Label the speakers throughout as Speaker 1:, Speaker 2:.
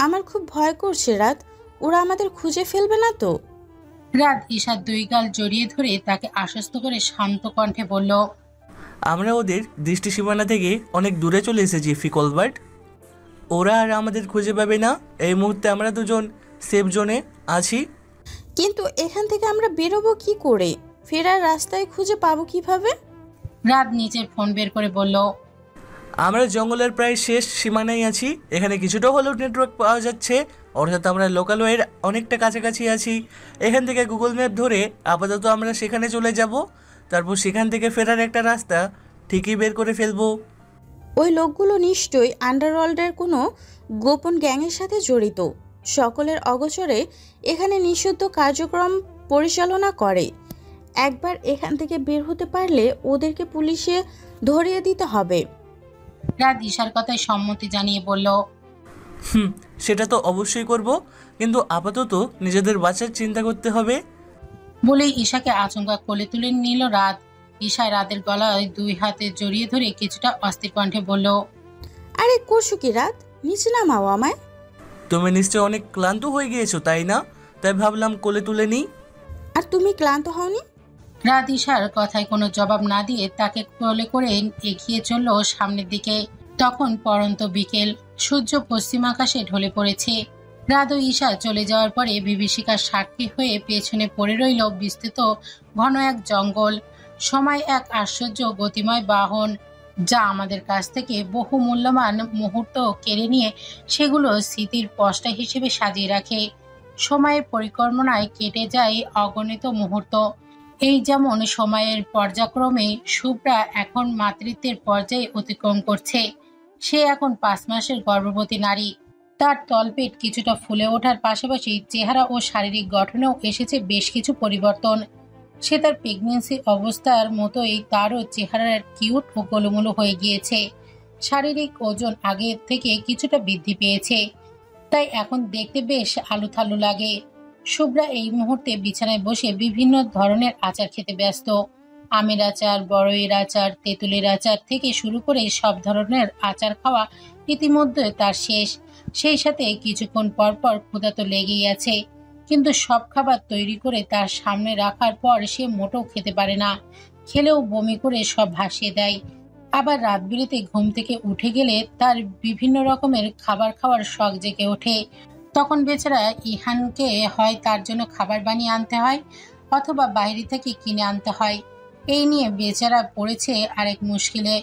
Speaker 1: আমার খুব ভয় করছে রাত, ওরা আমাদের খুঁজে ফেলবে না তো?
Speaker 2: রাত ঈশার দুই গাল জড়িয়ে ধরে তাকে আশ্বস্ত করে শান্ত কণ্ঠে বলল,
Speaker 3: আমরা ওদের দৃষ্টিসীমানা থেকে অনেক দূরে চলে এসেছি ফিকলবার্ট। ওরা আর আমাদের খুঁজে পাবে না। এই মুহূর্তে আমরা দুজন সেফ জোনে আছি।
Speaker 1: কিন্তু এখান থেকে আমরা বেরোবো কি করে? ফেরার রাস্তায় খুঁজে পাবো কিভাবে?
Speaker 2: রাত নিচের ফোন বের করে বলল,
Speaker 3: আমরা জঙ্গলের প্রায় শেষ সীমানায় আছি। এখানে কিছুটা হলেও নেটওয়ার্ক পাওয়া যাচ্ছে, অর্থাৎ আমরা লোকালয়ের অনেকটা কাছাকাছি আছি। এখান থেকে গুগল ম্যাপ ধরে আপাতত আমরা সেখানে চলে যাব, তারপর সেখান থেকে ফেরার একটা রাস্তা ঠিকই বের করে ফেলবো।
Speaker 1: ওই লোকগুলো নিশ্চয়ই আন্ডারওয়ার্ল্ডের কোনো গোপন গ্যাংয়ের সাথে জড়িত। সকলের অগোচরে এখানে নিষিদ্ধ কার্যক্রম পরিচালনা করে। একবার এখান থেকে বের হতে পারলে ওদেরকে পুলিশে ধরিয়ে দিতে হবে।
Speaker 2: রাত ঈশার কথায় সম্মতি জানিয়ে বলল,
Speaker 3: সেটা তো অবশ্যই করব, কিন্তু আপাতত নিজেদের বাঁচার চিন্তা করতে হবে।
Speaker 2: বলেই ঈশাকে আচমকা কোলে তুলে নিল রাত। ঈশা রাতের গলায় দুই হাতে জড়িয়ে ধরে কিছুটা অস্থির কণ্ঠে বলল,
Speaker 1: আরে করছো কি রাত? নিচে নামাও আমায়।
Speaker 3: তুমি নিশ্চয় অনেক ক্লান্ত হয়ে গিয়েছো, তাই না? তাই ভাবলাম কোলে তুলে নিই।
Speaker 1: আর তুমি ক্লান্ত হওনি?
Speaker 2: রাত ঈশার কথায় কোনো জবাব না দিয়ে তাকে কোলে করে এগিয়ে চলল সামনের দিকে। তখন পড়ন্ত বিকেল, সূর্য পশ্চিম আকাশে ঢলে পড়েছে। রাত ও ঈশা চলে যাওয়ার পরে বিভীষিকার সাক্ষী হয়ে পেছনে পড়ে রইল বিস্তৃত ঘন এক জঙ্গল। সময় এক আশ্চর্য গতিময় বাহন, যা আমাদের কাছ থেকে বহু মূল্যবান মুহূর্ত কেড়ে নিয়ে সেগুলো স্মৃতির পষ্টা হিসেবে সাজিয়ে রাখে। সময়ের পরিকল্পনায় কেটে যায় অগণিত মুহূর্ত। এই যেমন সময়ের পর্যায়ক্রমে শুভ্রা এখন মাতৃত্বের পর্যায়ে অতিক্রম করছে। সে এখন 5 মাসের গর্ভবতী নারী। তার তলপেট কিছুটা ফুলে ওঠার পাশাপাশি চেহারা ও শারীরিক গঠনেও এসেছে বেশ কিছু পরিবর্তন। সে তার প্রেগন্যান্সি অবস্থার মতোই তারও চেহারার কিউট ও গোলুমোলু হয়ে গিয়েছে। শারীরিক ওজন আগের থেকে কিছুটা বৃদ্ধি পেয়েছে, তাই এখন দেখতে বেশ আলুথালু লাগে। শুভ্রা এই মুহূর্তে বিছানায় বসে বিভিন্ন ধরনের আচার খেতে ব্যস্ত। আমের আচার, বড়ইয়ের আচার, তেঁতুলের আচার থেকে শুরু করে সব ধরনের আচার খাওয়া ইতিমধ্যে তার শেষ। সেই সাথে কিছুক্ষণ পর পর ক্ষুধা তো লেগেই আছে, কিন্তু সব খাবার তৈরি করে তার সামনে রাখার পর সে মোটেও খেতে পারে না। খেলেও বমি করে সব ভাসিয়ে দেয়। আবার রাত বিরেতে ঘুম থেকে উঠে গেলে তার বিভিন্ন রকমের খাবার খাওয়ার শখ জেগে ওঠে। তখন বেচারা ইহানকে হয় তার জন্য খাবার বানিয়ে আনতে হয়, অথবা বাইরে থেকে কিনে আনতে হয়। এই নিয়ে বেচারা পড়েছে আরেক মুশকিলে।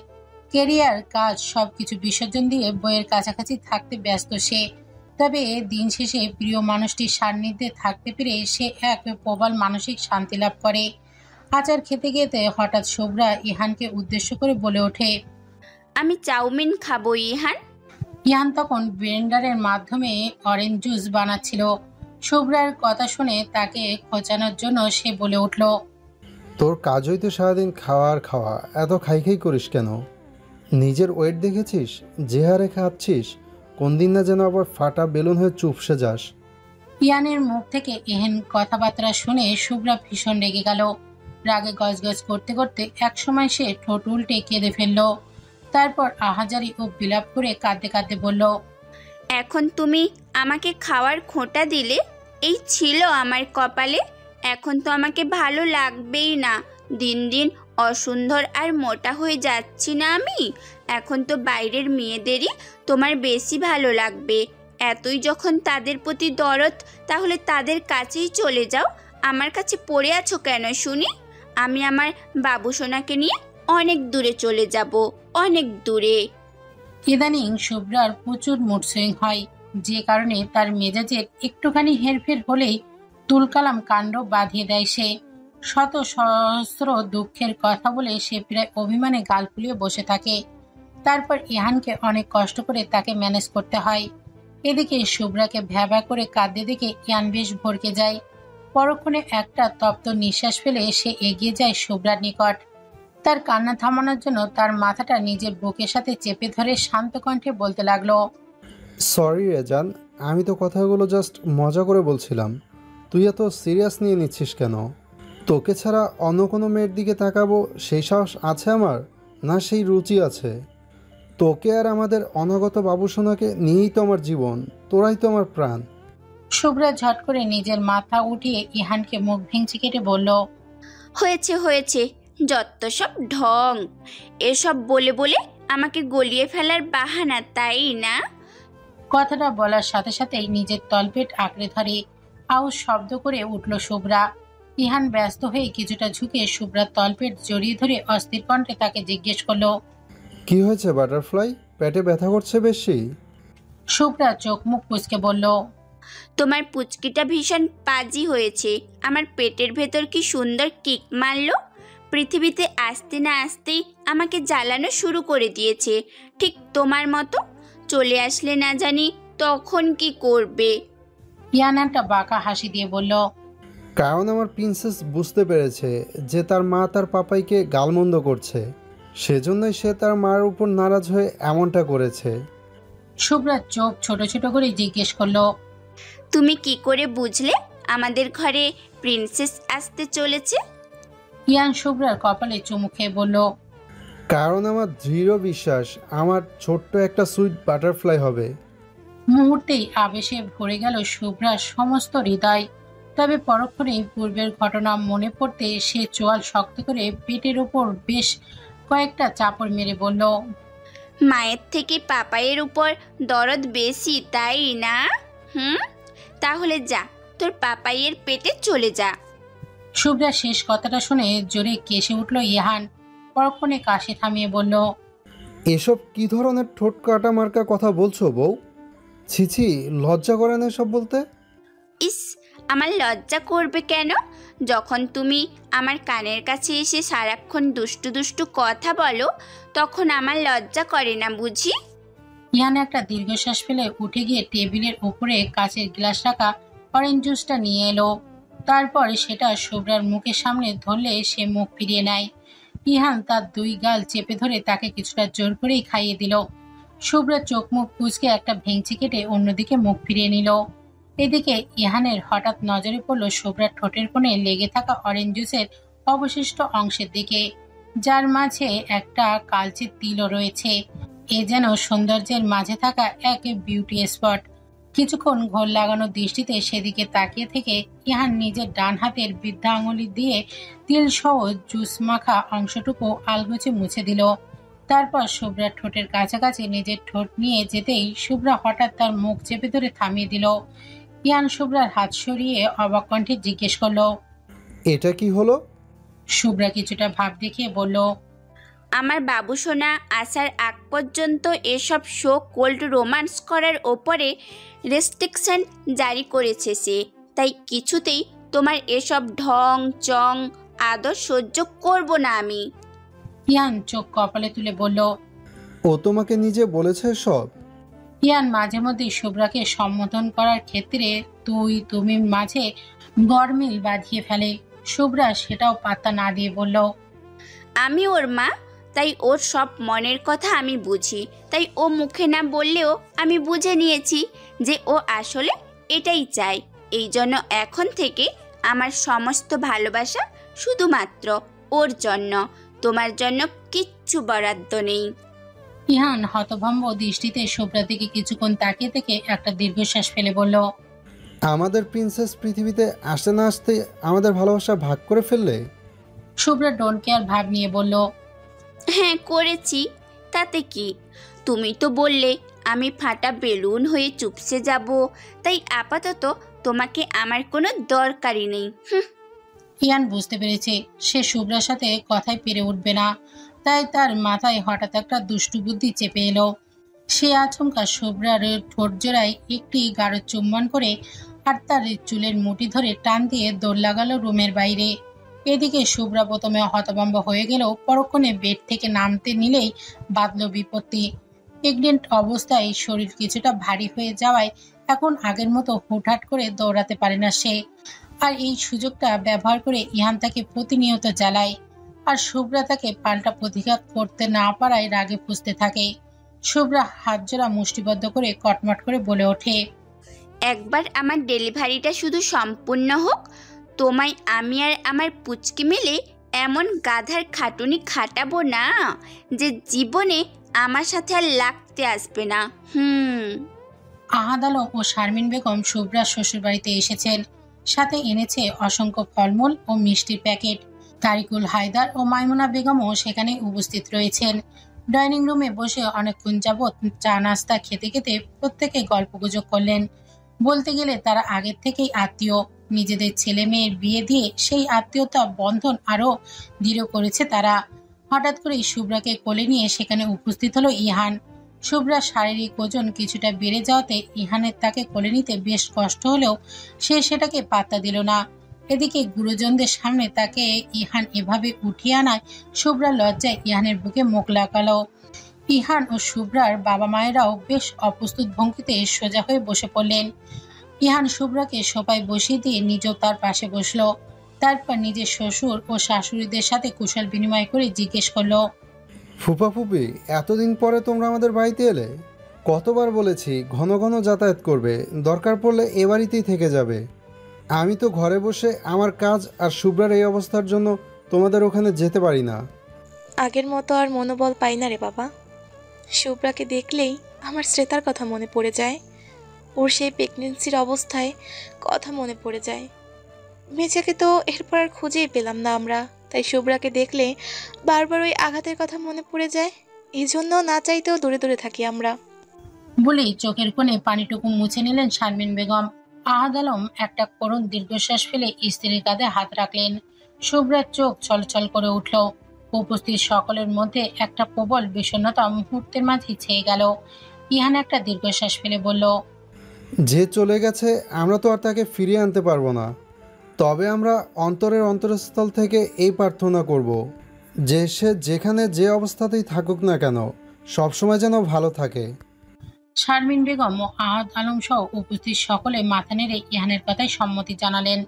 Speaker 2: কেরিয়ার, কাজ সবকিছু বিসর্জন দিয়ে বইয়ের কাছাকাছি থাকতে ব্যস্ত সে। তবে দিন শেষে প্রিয় মানুষটির সান্নিধ্যে থাকতে পেরে সে এক প্রবল মানসিক শান্তি লাভ করে। আচার খেতে খেতে হঠাৎ শুভ্রা ইহানকে উদ্দেশ্য করে বলে ওঠে,
Speaker 4: আমি চাউমিন খাবো ইহান।
Speaker 2: ইহান তখন ব্লেন্ডারের মাধ্যমে অরেঞ্জ জুস বানাচ্ছিল। শুভ্রার কথা শুনে তাকে খোঁচানোর জন্য সে বলে উঠল,
Speaker 5: তোর কাজই তো সারাদিন খাওয়া আর খাওয়া, এত খাই খাই করিস কেন? নিজের ওয়েট দেখেছিস? যে হারে খাচ্ছিস, কোন দিন না যেন আবার ফাটা বেলুন হয়ে চুপসে যাস।
Speaker 2: ইয়ানের মুখ থেকে এহেন কথাবার্তা শুনে শুভ্রা ভীষণ রেগে গেল। রাগে গজগজ করতে করতে একসময় সে ঠোঁট উল্টে কেঁদে ফেলল। তারপর আহাজারি ও বিলাপ করে কাঁদতে কাঁদতে বলল,
Speaker 4: এখন তুমি আমাকে খাওয়ার খোঁটা দিলে, এই ছিল আমার কপালে। এখন তো আমাকে ভালো লাগবেই না। দিন দিন অসুন্দর আর মোটা হয়ে যাচ্ছি না আমি? এখন তো বাইরের মেয়েদেরই তোমার বেশি ভালো লাগবে। এতই যখন তাদের প্রতি দরদ, তাহলে তাদের কাছেই চলে যাও। আমার কাছে পড়ে আছো কেন শুনি? আমি আমার বাবুসোনাকে নিয়ে অনেক দূরে চলে যাব, অনেক দূরে।
Speaker 2: ইদানিং শুভ্রার প্রচুর মুড সুইং হয়, যে কারণে তার মেজাজের একটুখানি হেরফের হলেই তুলকালাম কাণ্ড বাঁধিয়ে দেয় সে। শত সহস্র দুঃখের কথা বলে সে প্রায় অভিমানে গাল ফুলিয়ে বসে থাকে। তারপর ইহানকে অনেক কষ্ট করে তাকে ম্যানেজ করতে হয়। এদিকে শুভ্রাকে ভ্যাভা করে কাঁদতে দেখে ইয়ান বেশ ভরকে যায়। পরক্ষণে একটা তপ্ত নিঃশ্বাস ফেলে সে এগিয়ে যায় শুভ্রার নিকট। তার কান্না থামানোর জন্য তার মাথাটা নিজের বুকের সাথে চেপে ধরে শান্ত কণ্ঠে বলতে লাগলো,
Speaker 5: সরি রেজান, আমি তো কথাগুলো জাস্ট মজা করে বলছিলাম। তুই এত সিরিয়াস নিয়ে নিচ্ছিস কেন? তোকে ছাড়া অন্য কোনো মেয়ের দিকে তাকাবো সেই সাহস আছে আমার? না সেই রুচি আছে? তোকে আর আমাদের অনাগত বাবুসোনাকে নিয়েই তো আমার জীবন, তোরাই তো আমার প্রাণ।
Speaker 2: শুভ্রা ঝট করে নিজের মাথা উঠিয়ে ইহানকে মুখ ভেঙচি কেটে বলল,
Speaker 4: হয়েছে হয়েছে, যত সব ঢং। এসব বলে বলে আমাকে গলিয়ে ফেলার বাহানা, তাই না?
Speaker 2: কথাটা বলার সাথে সাথেই নিজের তলপেট আঁকড়ে ধরে আউশ শব্দ করে উঠল শুভ্রা। ইহান ব্যস্ত হয়ে কিছুটা ঝুঁকে শুভ্রার তলপেট জড়িয়ে ধরে অস্থির কণ্ঠে তাকে জিজ্ঞেস করলো,
Speaker 5: কি হয়েছে বাটারফ্লাই, পেটে ব্যথা করছে বেশি?
Speaker 2: শুভ্রা চোখ মুখ কুঁচকে বলল,
Speaker 4: তোমার পুচকিটা ভীষণ পাজি হয়েছে। আমার পেটের ভেতর কি সুন্দর কিক মারলো। পৃথিবীতে আসতে না আসতেই আমাকে জ্বালানো শুরু করে দিয়েছে, ঠিক তোমার মতো। চলে আসলে না জানি তখন কি করবে।
Speaker 2: ইহান একটা বাঁকা হাসি দিয়ে বলল,
Speaker 5: কারণ আমার প্রিন্সেস বুঝতে পেরেছে যে তার মা তার পাপাইকে গালমন্দ করছে, সেজন্যই সে তার মার উপর নারাজ হয়ে এমনটা করেছে।
Speaker 2: শুভ্রার চোখ ছোট ছোট করে জিজ্ঞেস করলো,
Speaker 4: তুমি কি করে বুঝলে আমাদের ঘরে প্রিন্সেস আসতে চলেছে?
Speaker 2: ইহান শুভ্রার কপালে চুমু খেয়ে বলল,
Speaker 5: কারণ আমার দৃঢ় বিশ্বাস আমার ছোট্ট একটা সুইট বাটারফ্লাই হবে।
Speaker 2: মুহূর্তেই আবেশে ভরে গেল শুভ্রার সমস্ত হৃদয়। তবে পরক্ষণেই পূর্বের ঘটনা মনে পড়তে সে চোয়াল শক্ত করে পেটের ওপর বেশ কয়েকটা চাপড় মেরে বলল,
Speaker 4: মায়ের থেকে পাপাইয়ের উপর দরদ বেশি, তাই না? তাহলে যা, তোর পাপাইয়ের পেটে চলে যা।
Speaker 2: শুভ্রা শেষ কথাটা শুনে জোরে কেসে উঠল ইহান। পরক্ষণে কাশি থামিয়ে বলল,
Speaker 5: এসব কি ধরনের ঠোঁট কাটা মার্কা কথা বলছো বউ? ছিছি, লজ্জা করে না এসব বলতে?
Speaker 4: ইস, আমার লজ্জা করবে কেন? যখন তুমি আমার কানের কাছে এসে সারাক্ষণ দুষ্টু দুষ্টু কথা বলো, তখন আমার লজ্জা করে না বুঝি?
Speaker 2: ইহান একটা দীর্ঘশ্বাস ফেলে উঠে গিয়ে টেবিলের উপরে কাচের গ্লাস রাখা অরেঞ্জ জুসটা নিয়ে এলো। তারপর সেটা শুভ্রার মুখের সামনে ধরলে সে মুখ ফিরিয়ে নেয়। ইহান তার দুই গাল চেপে ধরে তাকে কিছুটা জোর করেই খাইয়ে দিল। শুভ্রার চোখ মুখ কুঁচকে একটা ভেঙচি কেটে অন্যদিকে মুখ ফিরিয়ে নিল। এদিকে ইহানের হঠাৎ নজরে পড়ল শুভ্রার ঠোঁটের কোণে লেগে থাকা অরেঞ্জ জুসের অবশিষ্ট অংশের দিকে, যার মাঝে একটা কালচে তিলও রয়েছে। এ যেন সৌন্দর্যের মাঝে থাকা এক বিউটি স্পট। কিছুক্ষণ ঘোর লাগানো দৃষ্টিতে সেদিকে তাকিয়ে থেকে ইহান নিজের ডান হাতের বৃদ্ধা আঙুলি দিয়ে তিল সহ জুস মাখা অংশটুকু আলগোছে মুছে দিল। তারপর শুভ্রার ঠোঁটের কাছাকাছি নিজের ঠোঁট নিয়ে যেতেই শুভ্রা হঠাৎ তার মুখ চেপে ধরে থামিয়ে দিল। ইহান শুভ্রার হাত সরিয়ে অবাক কণ্ঠে জিজ্ঞেস করলো,
Speaker 5: এটা কি হলো?
Speaker 2: শুভ্রা কিছুটা ভাব দেখিয়ে বলল,
Speaker 4: আমার বাবুসোনা আসার আগ পর্যন্ত এসব শো কোল্ড রোমান্স করার ওপরে রেস্ট্রিকশন জারি করেছে সে। তাই কিছুতেই তোমার এসব ঢং চং আদর সহ্য করব না আমি।
Speaker 2: ইহান চোখ কপালে তুলে বলল,
Speaker 5: ও তোমাকে নিজে বলেছে সব?
Speaker 2: ইহান মাঝে মধ্যে শুভ্রাকে সম্বোধন করার ক্ষেত্রে তুই তুমি মাঝে গরমিল বাঁধিয়ে ফেলে। শুভ্রা সেটাও পাত্তা না দিয়ে বলল,
Speaker 4: আমি ওর মা, তাই ওর সব মনের কথা আমি বুঝি। তাই ও মুখে না বললেও আমি বুঝে নিয়েছি যে ও আসলে এটাই চায়। এই জন্য এখন থেকে আমার সমস্ত ভালোবাসা শুধুমাত্র ওর জন্য, তোমার জন্য কিচ্ছু বরাদ্দ নেই।
Speaker 2: ইহান হতভম্ব দৃষ্টিতে শুভ্রার দিকে কিছুক্ষণ তাকিয়ে থেকে একটা দীর্ঘশ্বাস ফেলে বলল,
Speaker 5: আমাদের প্রিন্সেস পৃথিবীতে আসতে না আসতে আমাদের ভালোবাসা ভাগ করে ফেললে?
Speaker 2: শুভ্রা ডোন্ট কেয়ার ভাব নিয়ে বলল,
Speaker 4: হ্যাঁ করেছি, তাতে কি? তুমি তো বললে আমি ফাটা বেলুন হয়ে চুপসে যাব, তাই আপাতত তোমাকে আমার কোনো দরকারই নেই।
Speaker 2: ইহান বুঝতে পেরেছে সে শুভ্রার সাথে কথায় পেরে উঠবে না, তাই তার মাথায় হঠাৎ একটা দুষ্টু বুদ্ধি চেপে এলো। সে আচমকা শুভ্রার ঠোঁট জোড়ায় একটি গাঢ় চুম্বন করে আর তার চুলের মুঠি ধরে টান দিয়ে দৌড় লাগালো রুমের বাইরে। এদিকে শুভ্রা প্রথমে হতভম্ব হয়ে গেলেও পরক্ষণে বেড থেকে নামতে নিলেই বাঁধল বিপত্তি। প্রেগনেন্ট অবস্থায় শরীর কিছুটা ভারী হয়ে যাওয়ায় এখন আগের মতো হুটহাট করে দৌড়াতে পারে না সে। আর এই সুযোগটা ব্যবহার করে ইহান তাকে প্রতিনিয়ত জ্বালায়, আর শুভ্রা তাকে পাল্টা প্রতিঘাত করতে না পারায় রাগে ফুঁসতে থাকে। শুভ্রা হাত জোড়া মুষ্টিবদ্ধ করে কটমট করে বলে ওঠে,
Speaker 4: একবার আমার ডেলিভারিটা শুধু সম্পূর্ণ হোক, তোমায় আমি আর আমার পুচকি মিলে এমন গাধার খাটুনি খাটাবো না যে জীবনে আমার সাথে আর লাগতে আসবে না।
Speaker 2: আহাদ আলম ও শারমিন বেগম শুভ্রার শ্বশুরবাড়িতে এসেছেন। সাথে এনেছে অসংখ্য ফলমূল ও মিষ্টির প্যাকেট। তারিকুল হায়দার ও মাইমুনা বেগমও সেখানে উপস্থিত রয়েছেন। ডাইনিং রুমে বসে অনেকক্ষণ যাবৎ চা নাস্তা খেতে খেতে প্রত্যেকে গল্পগুজব করলেন। বলতে গেলে তারা আগের থেকেই আত্মীয়। নিজেদের ছেলে মেয়ের বিয়ে দিয়ে সেই আত্মীয়তা বন্ধন আরো দৃঢ় করেছে তারা। হঠাৎ করেই শুভ্রাকে কোলে নিয়ে সেখানে উপস্থিত হলো ইহান। শুভ্রার শারীরিক ওজন কিছুটা বেড়ে যাওয়াতে ইহানের তাকে কোলে নিতে বেশ কষ্ট হলেও সে সেটাকে পাত্তা দিল না। এদিকে গুরুজনদের সামনে তাকে ইহান এভাবে উঠিয়ে আনায় শুভ্রা লজ্জায় ইহানের বুকে মুখ লাগালো। ইহান ও শুভ্রার বাবা মায়েরাও বেশ অপ্রস্তুত ভঙ্গিতে সোজা হয়ে বসে পড়লেন। ইহান শুভ্রাকে সোফায় বসিয়ে দিয়ে নিজেও তার পাশে বসলো। তারপর নিজের শ্বশুর ও শাশুড়িদের সাথে কুশল বিনিময় করে জিজ্ঞেস করলো,
Speaker 5: ফুপা ফুপি, এতদিন পরে তোমরা আমাদের বাড়িতে এলে? কতবার বলেছি ঘন ঘন যাতায়াত করবে, দরকার পড়লে এ বাড়িতেই থেকে যাবে। আমি তো ঘরে বসে আমার কাজ আর শুভ্রার এই অবস্থার জন্য তোমাদের ওখানে যেতে পারি না।
Speaker 6: আগের মতো আর মনোবল পাই না রে বাবা। শুভ্রাকে দেখলেই আমার শ্রেতার কথা মনে পড়ে যায়। ওর সেই প্রেগনেন্সির অবস্থায় কথা মনে পড়ে যায়। মেয়েটাকে তো এরপর আর খুঁজেই পেলাম না আমরা, তাই শুভ্রাকে দেখলে বারবার ওই আঘাতের কথা মনে পড়ে যায়। এই জন্য না চাইতেও দূরে দূরে থাকি আমরা।
Speaker 2: বলেই চোখের কোণে পানিটুকু মুছে নিলেন শারমিন বেগম। আহাদ আলম একটা করুণ দীর্ঘশ্বাস ফেলে স্ত্রীর কাঁধে হাত রাখলেন। শুভ্রার চোখ ছলছল করে উঠল। উপস্থিত সকলের মধ্যে একটা প্রবল বিষণ্ণতা মুহূর্তের মাঝে ছেয়ে গেল। ইহান একটা দীর্ঘশ্বাস ফেলে বলল,
Speaker 5: যে চলে গেছে আমরা তো আর তাকে ফিরিয়ে আনতে পারবো না, তবে আমরা অন্তরের অন্তরস্থল থেকে এই প্রার্থনা করব যে সে যেখানে যে অবস্থাতেই থাকুক না কেন সবসময় যেন ভালো থাকে।
Speaker 2: শারমিন বেগম ও আহাদ আলম সহ উপস্থিত সকলে মাথা নেড়ে ইহানের কথায় সম্মতি জানালেন।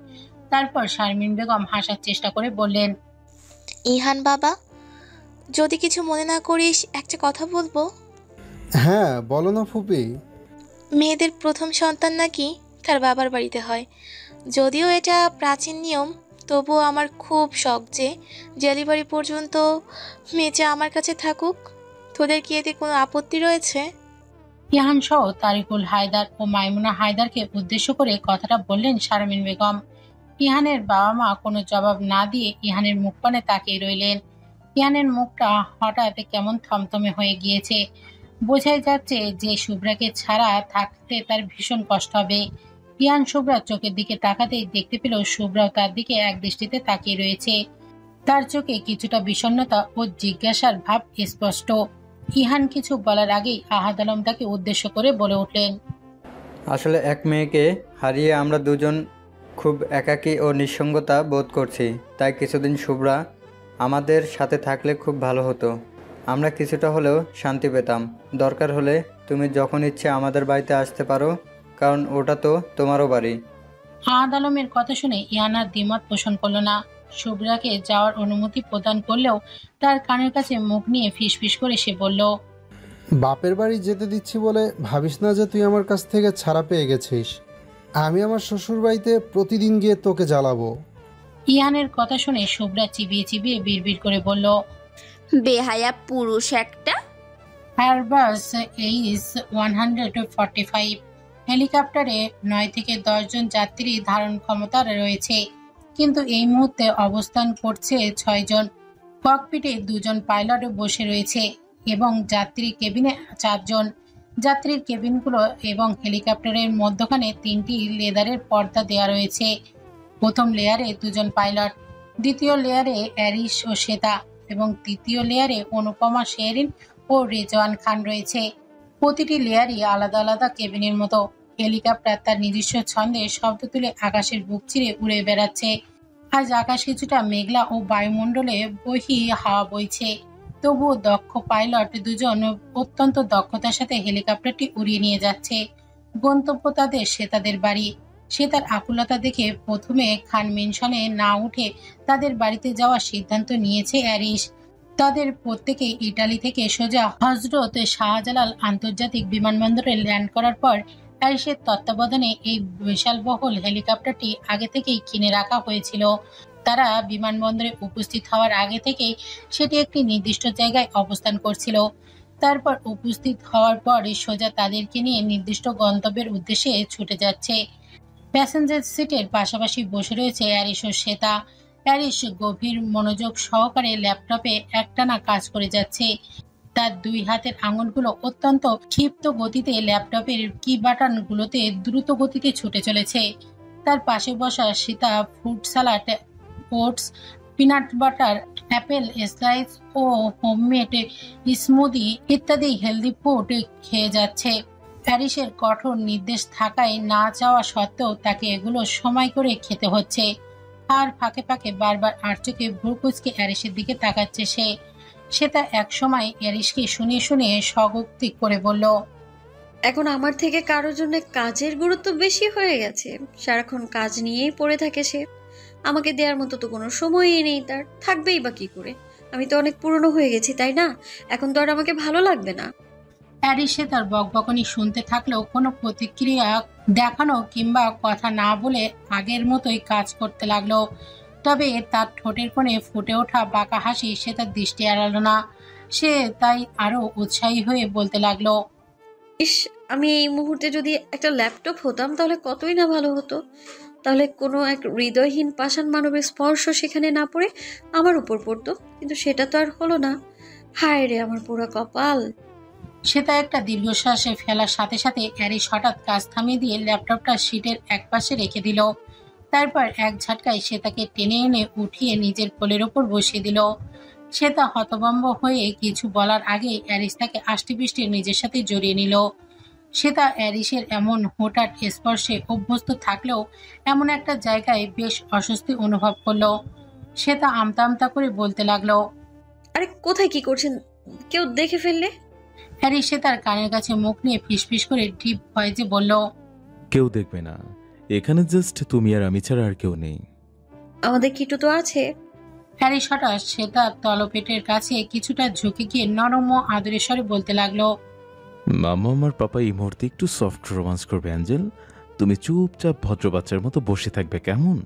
Speaker 2: তারপর শারমিন বেগম হাসার চেষ্টা করে বললেন,
Speaker 6: ইহান বাবা, যদি কিছু মনে না করিস একটা কথা বলবো।
Speaker 5: হ্যাঁ বলো না ফুপি।
Speaker 6: মেয়েদের প্রথম সন্তান নাকি তার বাবার বাড়িতে হয়। যদিও এটা প্রাচীন নিয়ম, তবুও আমার খুব শখ যে ডেলিভারি পর্যন্ত মেয়েটা আমার কাছে থাকুক। তোদের কি এতে কোনো আপত্তি রয়েছে?
Speaker 2: ইহান সহ তারিকুল হায়দার ও মাইমুনা হায়দারকে উদ্দেশ্য করে কথাটা বললেন শারমিন বেগম। ইহানের বাবা মা কোনো জবাব না দিয়ে ইহানের মুখপানে তাকিয়ে রইলেন। ইহানের মুখটা হঠাৎ কেমন থমথমে হয়ে গিয়েছে। বোঝাই যাচ্ছে যে শুভ্রাকে ছাড়া থাকতে তার ভীষণ কষ্ট হবে। ইহান শুভ্রার চোখের দিকে তাকাতেই দেখতে পেল শুভ্রাও তার দিকে এক দৃষ্টিতে তাকিয়ে রয়েছে। তার চোখে কিছুটা বিষণ্ণতা ও জিজ্ঞাসার ভাব স্পষ্ট। ইহান কিছু বলার আগেই আহাদ আলম তাকে উদ্দেশ্য করে বলে উঠলেন,
Speaker 7: আসলে এক মেয়েকে হারিয়ে আমরা দুজন খুব একাকী ও নিঃসঙ্গতা বোধ করছি, তাই কিছুদিন শুভ্রা আমাদের সাথে থাকলে খুব ভালো হতো। আমরা কিছুটা হলেও শান্তি পেতাম। দরকার হলে তুমি যখন ইচ্ছে আমাদের বাড়িতে আসতে পারো, কারণ ওটা তো তোমারও বাড়ি।
Speaker 2: আহাদ আলমের কথা শুনে ইহান আর দ্বিমত পোষণ করল না। শুভ্রাকে যাওয়ার অনুমতি প্রদান করলেও তার কানের কাছে মুখ নিয়ে ফিসফিস করে সে বলল,
Speaker 5: বাপের বাড়ি যেতে দিচ্ছি বলে ভাবিস না যে তুই আমার কাছ থেকে ছাড়া পেয়ে গেছিস। আমি আমার শ্বশুর বাড়িতে প্রতিদিন গিয়ে তোকে জ্বালাবো।
Speaker 2: ইহানের কথা শুনে শুভ্রা চিবিয়ে চিবিয়ে বিড়বিড় করে বলল,
Speaker 4: বেহায়া পুরুষ একটা।
Speaker 2: এয়ারবাস AS-145 হেলিকপ্টারে 9 থেকে 10 জন যাত্রী ধারণ ক্ষমতা রয়েছে, কিন্তু এই মুহূর্তে অবস্থান করছে 6 জন। ককপিটে 2 জন পাইলট বসে রয়েছে এবং যাত্রী কেবিনে 4 জন। যাত্রীর কেবিনগুলো এবং হেলিকপ্টারের মধ্যখানে 3টি লেদারের পর্দা দেওয়া রয়েছে। প্রথম লেয়ারে 2 জন পাইলট, দ্বিতীয় লেয়ারে অ্যারিশ ও শ্বেতা এবং তৃতীয় লেয়ারে অনুপমা শেরিন ও রেজওয়ান খান রয়েছে। প্রতিটি লেয়ারই আলাদা আলাদা কেবিনের মতো। হেলিকপ্টার তার নিজস্ব ছন্দে শব্দ তুলে আকাশের বুক চিরে উড়ে বেড়াচ্ছে। আজ আকাশ কিছুটা মেঘলা ও বায়ুমণ্ডলে বহি হাওয়া বইছে। তবুও দক্ষ পাইলট 2 জন অত্যন্ত দক্ষতার সাথে হেলিকপ্টারটি উড়িয়ে নিয়ে যাচ্ছে। গন্তব্য তাদের শ্বেতাদের বাড়ি। শ্বেতার আকুলতা দেখে প্রথমে খান মেনশনে না উঠে তাদের বাড়িতে যাওয়ার সিদ্ধান্ত নিয়েছে অ্যারিশ। তাদের প্রত্যেকে ইটালি থেকে সোজা হজরত শাহজালাল আন্তর্জাতিক বিমানবন্দরে ল্যান্ড করার পর অ্যারিশের তত্ত্বাবধানে এই বিশালবহল হেলিকপ্টারটি আগে থেকেই কিনে রাখা হয়েছিল। তারা বিমানবন্দরে উপস্থিত হওয়ার আগে থেকেই সেটি একটি নির্দিষ্ট জায়গায় অবস্থান করছিল। তারপর উপস্থিত হওয়ার পর সোজা তাদেরকে নিয়ে নির্দিষ্ট গন্তব্যের উদ্দেশ্যে ছুটে যাচ্ছে। প্যাসেঞ্জার সিটের পাশাপাশি বসে রয়েছে অ্যারিস ও শ্বেতা। অ্যারিস গভীর মনোযোগ সহকারে ল্যাপটপে একটানা কাজ করে যাচ্ছে। তার দুই হাতের আঙুলগুলো অত্যন্ত ক্ষিপ্ত গতিতে ল্যাপটপের কি বাটনগুলোতে দ্রুত গতিতে ছুটে চলেছে। তার পাশে বসা Shweta fruit salad, oats, peanut butter, apple slice ও হোমমেড স্মুদি ইত্যাদি হেলদি ফুড খেয়ে যাচ্ছে। প্যারিসের কঠোর নির্দেশ থাকায় না চাওয়া সত্ত্বেও তাকে এগুলো সময় করে খেতে হচ্ছে। আর ফাঁকে ফাঁকে বারবার আর চোখে ভ্রু কুঁচকে অ্যারিসের দিকে তাকাচ্ছে সে। সেটা এক সময় অ্যারিসকে শুনিয়ে শুনিয়ে স্বগোক্তিক করে বলল,
Speaker 8: এখন আমার থেকে কারোর জন্য কাজের গুরুত্ব বেশি হয়ে গেছে। সারাক্ষণ কাজ নিয়েই পড়ে থাকে সে। আমাকে দেওয়ার মতো তো কোনো সময়ই নেই তার, থাকবেই বা কি করে? আমি তো অনেক পুরনো হয়ে গেছি, তাই না? এখন তো আর আমাকে ভালো লাগবে না।
Speaker 2: অ্যারিসে তার বকবকানি শুনতে থাকলেও কোনো প্রতিক্রিয়া দেখানো কিংবা কথা না বলে আগের মতোই কাজ করতে লাগলো। তবে তার ঠোঁটের কোণে ফুটে ওঠা বাঁকা হাসি সে তার দৃষ্টি এড়ালো না। সে তাই আরো উৎসাহী হয়ে বলতে লাগলো,
Speaker 8: ইস, আমি এই মুহূর্তে যদি একটা ল্যাপটপ হতাম তাহলে কতই না ভালো হতো। তাহলে কোনো এক হৃদয়হীন পাষাণ মানবের স্পর্শ সেখানে না পড়ে আমার উপর পড়তো, কিন্তু সেটা তো আর হলো না। হায় রে আমার পোড়া কপাল।
Speaker 2: সেটা একটা দীর্ঘশ্বাসে ফেলার সাথে সাথে অ্যারিস হঠাৎ কাজ থামিয়ে দিয়ে ল্যাপটপটা সিটের একপাশে রেখে দিল। তারপর এক ঝটকায় সে তাকে টেনে এনে উঠিয়ে নিজের কোলের ওপর বসিয়ে দিল। সে তা হতভম্ব হয়ে কিছু বলার আগে অ্যারিস তাকে আষ্টেপৃষ্টে নিজের সাথে জড়িয়ে নিল। সে তা অ্যারিসের এমন হঠাৎ স্পর্শে অভ্যস্ত থাকলেও এমন একটা জায়গায় বেশ অস্বস্তি অনুভব করলো। সে তা আমতা আমতা করে বলতে লাগলো,
Speaker 8: আরে কোথায় কি করছেন? কেউ দেখে ফেললে?
Speaker 2: হ্যারিস সে তার কানের কাছে মুখ নিয়ে ফিসফিস করে ডিপ ভয়েসে বলল,
Speaker 9: কেউ দেখবে না, এখানে জাস্ট তুমি আর আমি ছাড়া আর কেউ নেই।
Speaker 8: আমাদের কিটু তো আছে।
Speaker 2: হ্যারিস হঠাৎ সে তার তলপেটের কাছে কিছুটা ঝুঁকে গিয়ে নরম ও আদরের স্বরে বলতে লাগলো,
Speaker 9: মামা আমার পাপা এই মুহূর্তে একটু সফট রোমান্স করবে অ্যাঞ্জেল। তুমি চুপচাপ ভদ্র বাচ্চার মতো বসে থাকবে, কেমন?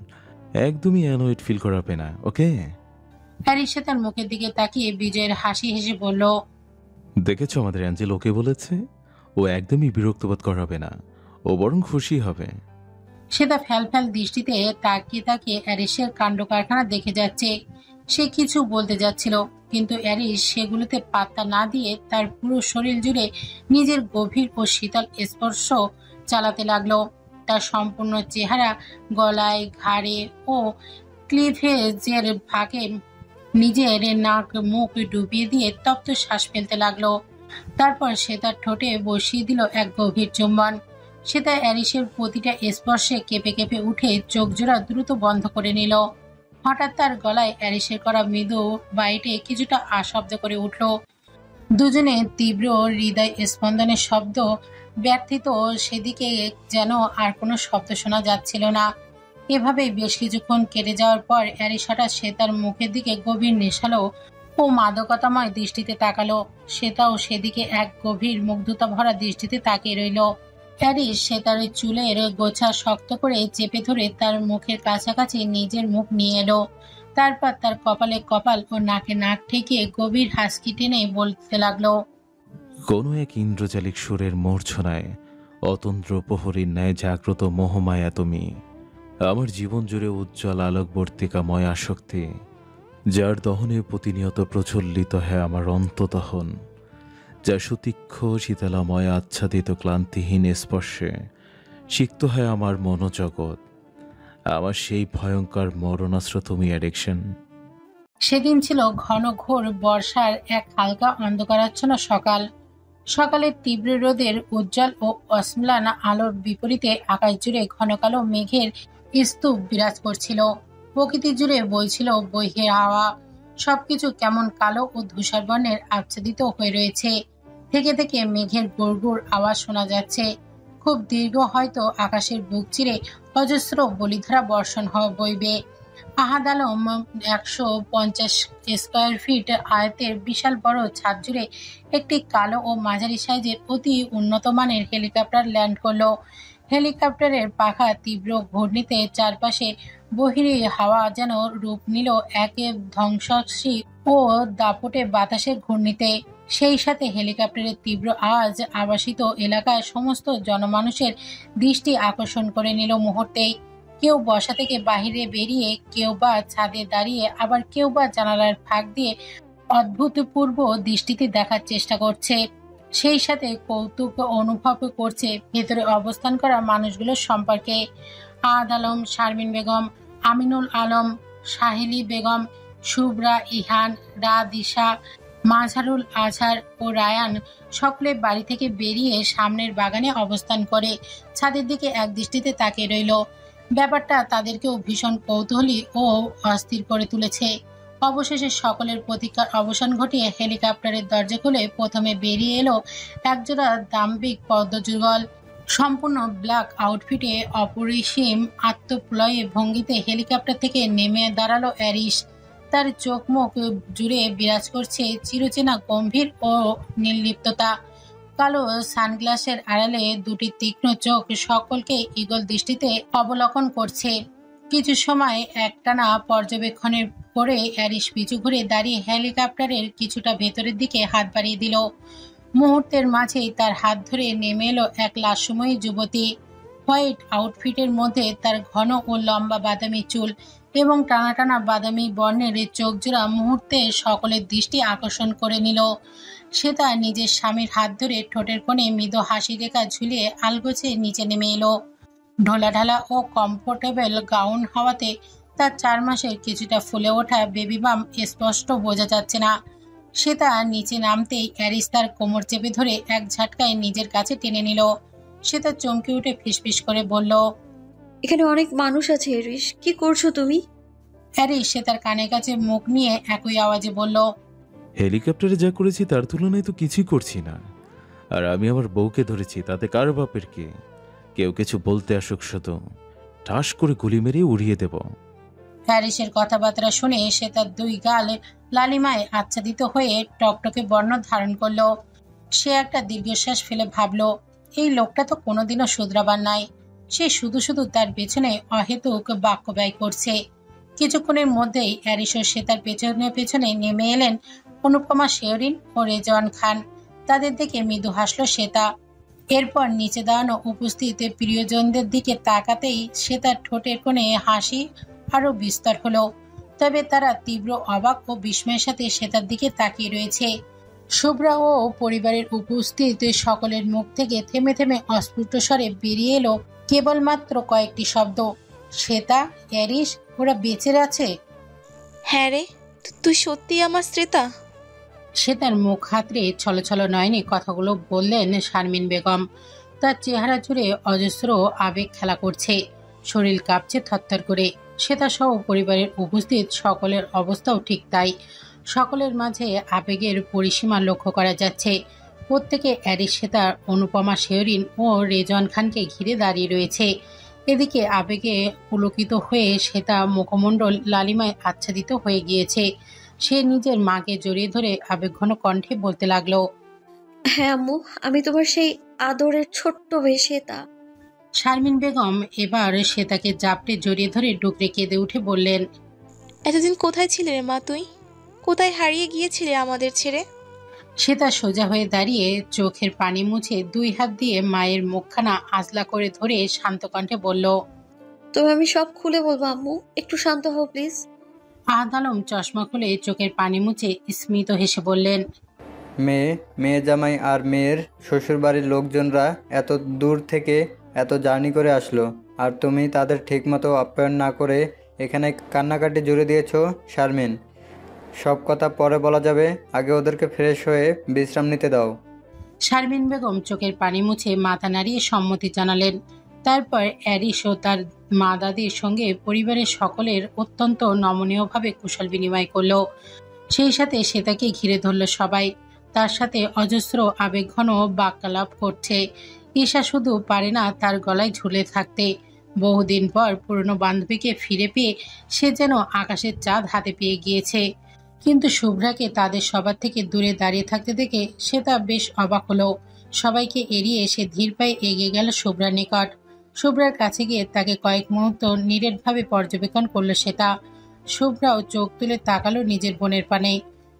Speaker 9: একদমই অ্যানয়েড ফিল করাবে না, ওকে?
Speaker 2: হ্যারিস সে তার মুখের দিকে তাকিয়ে বিজয়ের হাসি হেসে বলল,
Speaker 9: দেখেছো আমাদের অ্যাঞ্জেল ওকে বলেছে, ও একদমই বিরক্ত বোধ করাবে না, ও বরং খুশি হবে।
Speaker 2: সে তা ফ্যাল ফ্যাল দৃষ্টিতে তাকিয়ে তাকিয়ে অ্যারিসের কাণ্ড কারখানা দেখে যাচ্ছে। সে কিছু বলতে যাচ্ছিল, কিন্তু অ্যারিস সেগুলোতে পাত্তা না দিয়ে তার পুরো শরীর জুড়ে নিজের গভীর ও শীতল স্পর্শ চালাতে লাগলো। তার সম্পূর্ণ চেহারা, গলায়, ঘাড়ে ও ক্লিভেজের ফাঁকে নিজের নাক মুখ ডুবিয়ে দিয়ে তপ্ত শ্বাস ফেলতে লাগলো। তারপর সে তার ঠোঁটে বসিয়ে দিল এক গভীর চুম্বন। সে তার অ্যারিসের প্রতিটা স্পর্শে কেঁপে কেঁপে উঠে চোখ জোড়া দ্রুত বন্ধ করে নিল। হঠাৎ তার গলায় অ্যারিসের করা মৃদু বাইটে কিছুটা আশব্দ করে উঠল। দুজনে তীব্র হৃদয় স্পন্দনের শব্দ ব্যর্থিত, সেদিকে যেন আর কোনো শব্দ শোনা যাচ্ছিল না। এভাবে বেশ কিছুক্ষণ কেটে যাওয়ার পর অ্যারিস হঠাৎ সে তার মুখের দিকে গভীর নেশালো ও মাদকতাময় দৃষ্টিতে তাকালো। সেটাও সেদিকে এক গভীর মুগ্ধতা ভরা দৃষ্টিতে তাকিয়ে রইল। অ্যারিস সে তার চুলের গোছা শক্ত করে চেপে ধরে তার মুখের কাছাকাছি নিজের মুখ নিয়ে এলো। তারপর তার কপালে কপাল ও নাকে নাক ঠেকিয়ে গভীর হাসকি টেনে বলতে লাগলো,
Speaker 9: কোনো এক ইন্দ্রজালিক সুরের মূর্ছনায় অতন্দ্র প্রহরীর ন্যায় জাগ্রত মোহমায়া তুমি, আমার জীবন জুড়ে উজ্জ্বল আলোকবর্তিকাময় আসক্তি, যার দহনে প্রতিনিয়ত প্রচলিত হয় আমার অন্তদহন, যা সুতীক্ষ্ণ শীতলাময় আচ্ছাদিত ক্লান্তিহীন স্পর্শে সিক্ত হয় আমার মনোজগৎ, আমার সেই ভয়ঙ্কর মরণাস্ত্র তুমি অ্যাডিকশন।
Speaker 2: সেদিন ছিল ঘন ঘোর বর্ষার এক হালকা অন্ধকারাচ্ছন্ন সকাল। সকালের তীব্র রোদের উজ্জ্বল ও অম্লান আলোর বিপরীতে আকাশ জুড়ে ঘন কালো মেঘের স্তূপ বিরাজ করছিল। প্রকৃতি জুড়ে বইছিল বইহে হাওয়া। সবকিছু কেমন কালো ও ধূসর বর্ণের আচ্ছাদিত হয়ে রয়েছে। থেকে থেকে মেঘের গুড়গুড় আওয়াজ শোনা যাচ্ছে। খুব দীর্ঘ হয়তো আকাশের বুক চিরে অজস্র বলিধারা বর্ষণ বইবে। আহাদ আলম 150 স্কোয়ার ফিট আয়তের বিশাল বড় ছাদ জুড়ে একটি কালো ও মাঝারি সাইজের অতি উন্নত মানের হেলিকপ্টার ল্যান্ড করলো। হেলিকপ্টারের পাখা তীব্র ঘূর্ণিতে চারপাশে বহিরি হাওয়া যেন রূপ নিল একে ধ্বংসাত্মক ও দাপটে বাতাসের ঘূর্ণিতে। সেই সাথে হেলিকপ্টারের তীব্র আওয়াজ আবাসিত এলাকায় সমস্ত জনমানুষের দৃষ্টি আকর্ষণ করে নিল মুহূর্তেই। কেউ বসা থেকে বাহিরে বেরিয়ে, কেউ বা ছাদে দাঁড়িয়ে, আবার কেউ বা জানালার ফাঁক দিয়ে অভূতপূর্ব দৃষ্টিতে দেখার চেষ্টা করছে। সেই সাথে কৌতুক অনুভব করছে ভেতরে অবস্থান করা মানুষগুলোর সম্পর্কে। আদ আলম, শারমিন বেগম, আমিনুল আলম, সাহেলি বেগম, শুভ্রা, ইহান, দিশা, মাজহারুল আজহার ও রায়ান সকলে বাড়ি থেকে বেরিয়ে সামনের বাগানে অবস্থান করে ছাদের দিকে এক দৃষ্টিতে তাকিয়ে রইল। ব্যাপারটা তাদেরকেও ভীষণ কৌতূহলী ও অস্থির করে তুলেছে। অবশেষে সকলের প্রতীক্ষার অবসান ঘটিয়ে হেলিকপ্টারের দরজা খুলে প্রথমে বেরিয়ে এলো একজোড়া দাম্ভিক পদ্মযুগল। সম্পূর্ণ ব্ল্যাক আউটফিটে অপরিসীম আত্মপ্লয়ে ভঙ্গিতে হেলিকপ্টার থেকে নেমে দাঁড়ালো অ্যারিস। তার চোখ মুখ জুড়ে বিরাজ করছে চিরচেনা গম্ভীর ও নির্লিপ্ততা। কালো সানগ্লাসের আড়ালে দুটি তীক্ষ্ণ চোখ সকলকে ঈগল দৃষ্টিতে অবলোকন করছে। কিছু সময় একটানা পর্যবেক্ষণের পরে অ্যারিস পিছু ঘুরে দাঁড়িয়ে হেলিকপ্টারের কিছুটা ভেতরের দিকে হাত বাড়িয়ে দিল। মুহূর্তের মাঝেই তার হাত ধরে নেমে এলো এক লাস্যময়ী যুবতী। হোয়াইট আউটফিটের মধ্যে তার ঘন ও লম্বা বাদামি চুল এবং টানা টানা বাদামি বর্ণের চোখ জোড়া মুহূর্তে সকলের দৃষ্টি আকর্ষণ করে নিল। সে তার নিজের স্বামীর হাত ধরে ঠোঁটের কোণে মৃদু হাসি রেখা ঝুলিয়ে আলগোছে নিচে নেমে এলো। ঢোলাঢালা ও কমফোর্টেবল গাউন হাওয়াতে তার 4 মাসের কিছুটা ফুলে ওঠা বেবি বাম স্পষ্ট বোঝা যাচ্ছে না। সে তার নিচে নামতেই অ্যারিস তার কোমর চেপে ধরে এক ঝাটকায় নিজের কাছে টেনে নিল। সে তার চমকে উঠে ফিসফিস করে বলল,
Speaker 8: এখানে অনেক মানুষ আছে এরিস, কি করছো তুমি?
Speaker 2: অ্যারিস সে তার কানের কাছে মুখ নিয়ে একই আওয়াজে বলল,
Speaker 9: হেলিকপ্টারে যা করেছি তার তুলনায় তো কিছুই করছি না। আর আমি আমার বউকে ধরেছি, তাতে কার বাপের কে? কেউ কিছু বলতে আসুক শুধু ঠাস করে গুলি মেরে উড়িয়ে দেব।
Speaker 2: হ্যারিসের কথাবার্তা শুনে সে তার 2 গাল লালিমায় আচ্ছাদিত হয়ে টকটকে বর্ণ ধারণ করলো। সে একটা দীর্ঘশ্বাস ফেলে ভাবল, এই লোকটা তো কোনোদিনও শুধরাবার নাই। সে শুধু শুধু তার পেছনে অহেতুক বাক্য ব্যয় করছে। কিছুক্ষণের মধ্যেই হ্যারিস ও সে তার পেছনে পেছনে নেমে এলেন অনুপমা শেহরিন ও রেজওয়ান খান। তাদের দিকে মৃদু হাসলো শ্বেতা। এরপর নিচে দাঁড়ানো উপস্থিত প্রিয়জনদের দিকে তাকাতেই সে তার ঠোঁটের কোণে হাসি আরো বিস্তার হলো। তবে তারা তীব্র অবাক ও বিস্ময়ের সাথে শ্বেতার দিকে তাকিয়ে রয়েছে। শুভ্রা ও পরিবারের উপস্থিত সকলের মুখ থেকে থেমে থেমে অস্ফুট স্বরে বেরিয়ে এলো কেবলমাত্র কয়েকটি শব্দ, শ্বেতা, অ্যারিস, ওরা বেঁচে আছে।
Speaker 6: হ্যাঁ রে, তুই সত্যি আমার শ্রেতা?
Speaker 2: শ্বেতার মুখ হাতড়ে ছলছল নয়নে কথাগুলো বললেন শারমিন বেগম। তার চেহারা জুড়ে অজস্র আবেগ খেলা করছে, শরীর কাঁপছে থরথর করে। শ্বেতা সহ পরিবারের উপস্থিত সকলের অবস্থাও ঠিক তাই। সকলের মাঝে আবেগের পরিসীমা লক্ষ্য করা যাচ্ছে। প্রত্যেকে অ্যারিস, শ্বেতা, অনুপমা শেহরিন ও রেজওয়ান খানকে ঘিরে দাঁড়িয়ে রয়েছে। এদিকে আবেগে পুলকিত হয়ে শ্বেতা মুখমণ্ডল লালিমায় আচ্ছাদিত হয়ে গিয়েছে। সে নিজের মাকে জড়িয়ে ধরে আবেগঘন কণ্ঠে বলতে লাগলো,
Speaker 8: হ্যাঁ আম্মু, আমি তোমার সেই আদরের ছোট্ট মেয়ে শ্বেতা।
Speaker 2: শারমিন বেগম এবার শ্বেতাকে জাপটে জড়িয়ে ধরে ডুকরে কেঁদে উঠে বললেন,
Speaker 6: এতদিন কোথায় ছিলে রে মা? তুই কোথায় হারিয়ে গিয়েছিলে আমাদের ছেড়ে?
Speaker 2: শ্বেতা সোজা হয়ে দাঁড়িয়ে চোখের পানি মুছে 2 হাত দিয়ে মায়ের মুখখানা আজলা করে ধরে শান্ত কণ্ঠে বলল,
Speaker 8: তবে আমি সব খুলে বলবো আম্মু, একটু শান্ত হও প্লিজ।
Speaker 2: আদ আলম চশমা খুলে চোখের পানি মুছে স্মিত হেসে বললেন,
Speaker 7: মেয়ে জামাই আর মেয়ের শ্বশুরবাড়ির লোকজনরা এত দূর থেকে এত জার্নি করে আসলো, আর তুমি তাদের ঠিকমতো আপ্যায়ন না করে এখানে কান্নাকাটি জুড়ে দিয়েছো। শারমিন, সব কথা পরে বলা যাবে, আগে ওদেরকে ফ্রেশ হয়ে বিশ্রাম নিতে দাও।
Speaker 2: শারমিন বেগম চোখের পানি মুছে মাথা নাড়িয়ে সম্মতি জানালেন। তারপর অ্যারিস ও তার মা দাদির সঙ্গে পরিবারের সকলের অত্যন্ত নমনীয়ভাবে কুশল বিনিময় করল। সেই সাথে শ্বেতাকে ঘিরে ধরল সবাই। তার সাথে অজস্র আবেগঘন বাক্যালাপ করছে। ঈশা শুধু পারে না তার গলায় ঝুলে থাকতে। বহুদিন পর পুরনো বান্ধবীকে ফিরে পেয়ে সে যেন আকাশের চাঁদ হাতে পেয়ে গিয়েছে। কিন্তু শুভ্রাকে তাদের সবার থেকে দূরে দাঁড়িয়ে থাকতে দেখে সে তা বেশ অবাক হলো। সবাইকে এড়িয়ে সে ধীর পায়ে এগিয়ে গেল শুভ্রার নিকট। শুভ্রার কাছে গিয়ে তাকে কয়েক মুহূর্ত নীরবভাবে পর্যবেক্ষণ করলো শ্বেতা। শুভ্রাও চোখ তুলে তাকালো নিজের বোনের পানে।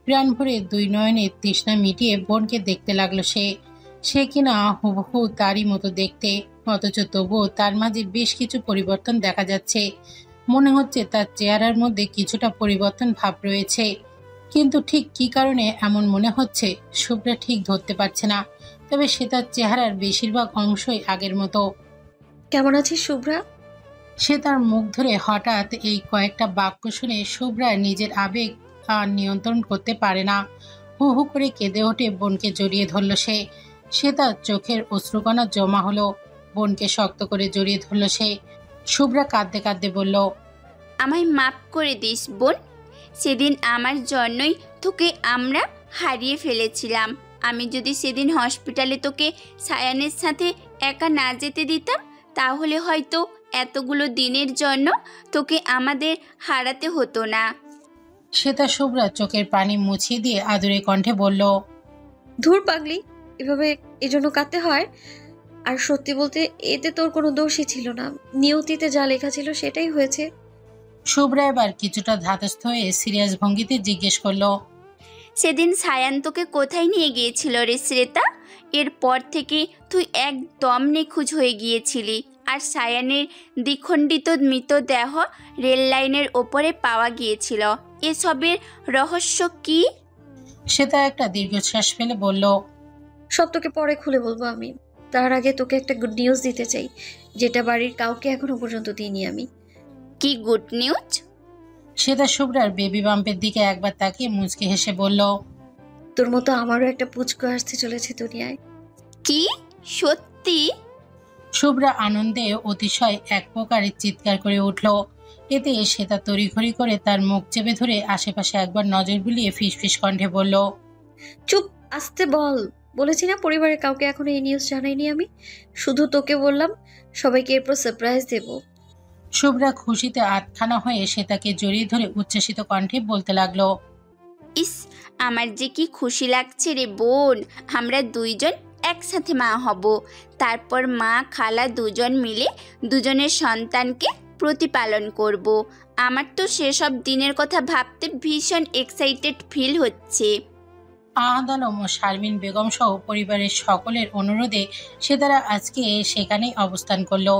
Speaker 2: প্রাণ ভরে দুই নয়নের তৃষ্ণা মিটিয়ে বোনকে দেখতে লাগলো সে কিনা হুবহু তারই মতো দেখতে, অথচ তবুও তার মাঝে বেশ কিছু পরিবর্তন দেখা যাচ্ছে। মনে হচ্ছে তার চেহারার মধ্যে কিছুটা পরিবর্তন ভাব রয়েছে, কিন্তু ঠিক কী কারণে এমন মনে হচ্ছে শুভ্রা ঠিক ধরতে পারছে না। তবে সে তার চেহারার বেশিরভাগ অংশই আগের মতো।
Speaker 8: কেমন আছিস শুভ্রা?
Speaker 2: সে তার মুখ ধরে হঠাৎ এই কয়েকটা বাক্য শুনে শুভ্রা নিজের আবেগ আর নিয়ন্ত্রণ করতে পারে না। হু হু করে কেঁদে ওঠে বোনকে জড়িয়ে ধরল সে তার চোখের অশ্রুকণা জমা হলো। বোনকে শক্ত করে জড়িয়ে ধরল সে। শুভ্রা কাঁদতে কাঁদতে বলল,
Speaker 4: আমায় মাফ করে দিস বোন। সেদিন আমার জন্যই তোকে আমরা হারিয়ে ফেলেছিলাম। আমি যদি সেদিন হসপিটালে তোকে সায়ানের সাথে একা না যেতে দিতাম, তাহলে হয়তো এতগুলো দিনের জন্য তোকে আমাদের হারাতে হতো না।
Speaker 2: সে তার শুভ্রা চোখের পানি মুছিয়ে দিয়ে আদুরে কণ্ঠে বলল,
Speaker 8: ধুর পাগলি, এভাবে এজন্য কাঁদতে হয়? আর সত্যি বলতে এতে তোর কোনো দোষই ছিল না, নিয়তিতে যা লেখা ছিল সেটাই হয়েছে।
Speaker 2: শুভ্রা এবার কিছুটা ধাতস্থ হয়ে সিরিয়াস ভঙ্গিতে জিজ্ঞেস করলো,
Speaker 4: সেদিন সায়ান তোকে কোথায় নিয়ে গিয়েছিল রে শ্রেতা? এরপর থেকে তুই একদম নিখোঁজ হয়ে গিয়েছিলি। আর সায়ানের দ্বিখণ্ডিত মৃতদেহ রেল লাইনের ওপরে পাওয়া গিয়েছিল। এসবের রহস্য কি?
Speaker 2: সে তা একটা দীর্ঘশ্বাস ফেলে বলল,
Speaker 8: সব তোকে পরে খুলে বলবো আমি। তার আগে তোকে একটা গুড নিউজ দিতে চাই, যেটা বাড়ির কাউকে এখনো পর্যন্ত দিইনি আমি।
Speaker 4: কি গুড নিউজ?
Speaker 2: সে তার শুভ্রার বেবি বাম্পের দিকে একবার তাকিয়ে মুচকে হেসে বলল,
Speaker 8: তোর মতো আমারও একটা পুচকু আসতে চলেছে দুনিয়ায়।
Speaker 4: কি সত্যি?
Speaker 2: শুভ্রা আনন্দে অতিশয় এক প্রকারের চিৎকার করে উঠল। এতে সে তা তড়িঘড়ি করে তার মুখ চেপে ধরে আশেপাশে একবার নজর বুলিয়ে ফিসফিস কণ্ঠে বলল,
Speaker 8: চুপ, আসতে বল। বলেছি না পরিবারের কাউকে এখনো এই নিউজ জানাইনি আমি, শুধু তোকে বললাম। সবাইকে এরপর সারপ্রাইজ দেব।
Speaker 2: শুভ্রা খুশিতে আটখানা হয়ে সে তাকে জড়িয়ে ধরে উচ্ছ্বসিত কণ্ঠে বলতে লাগলো,
Speaker 4: ইস, আমার যে কি খুশি লাগছে রে বোন। আমরা দুইজন একসাথে মা হব। তারপর মা খালা দুজন মিলে দুজনের সন্তানকে প্রতিপালন করব। আমার তো সেসব দিনের কথা ভাবতে ভীষণ এক্সাইটেড ফিল হচ্ছে।
Speaker 2: আহাদ আলম ও শারমিন বেগম সহ পরিবারের সকলের অনুরোধে সে তারা আজকে সেখানেই অবস্থান করলো।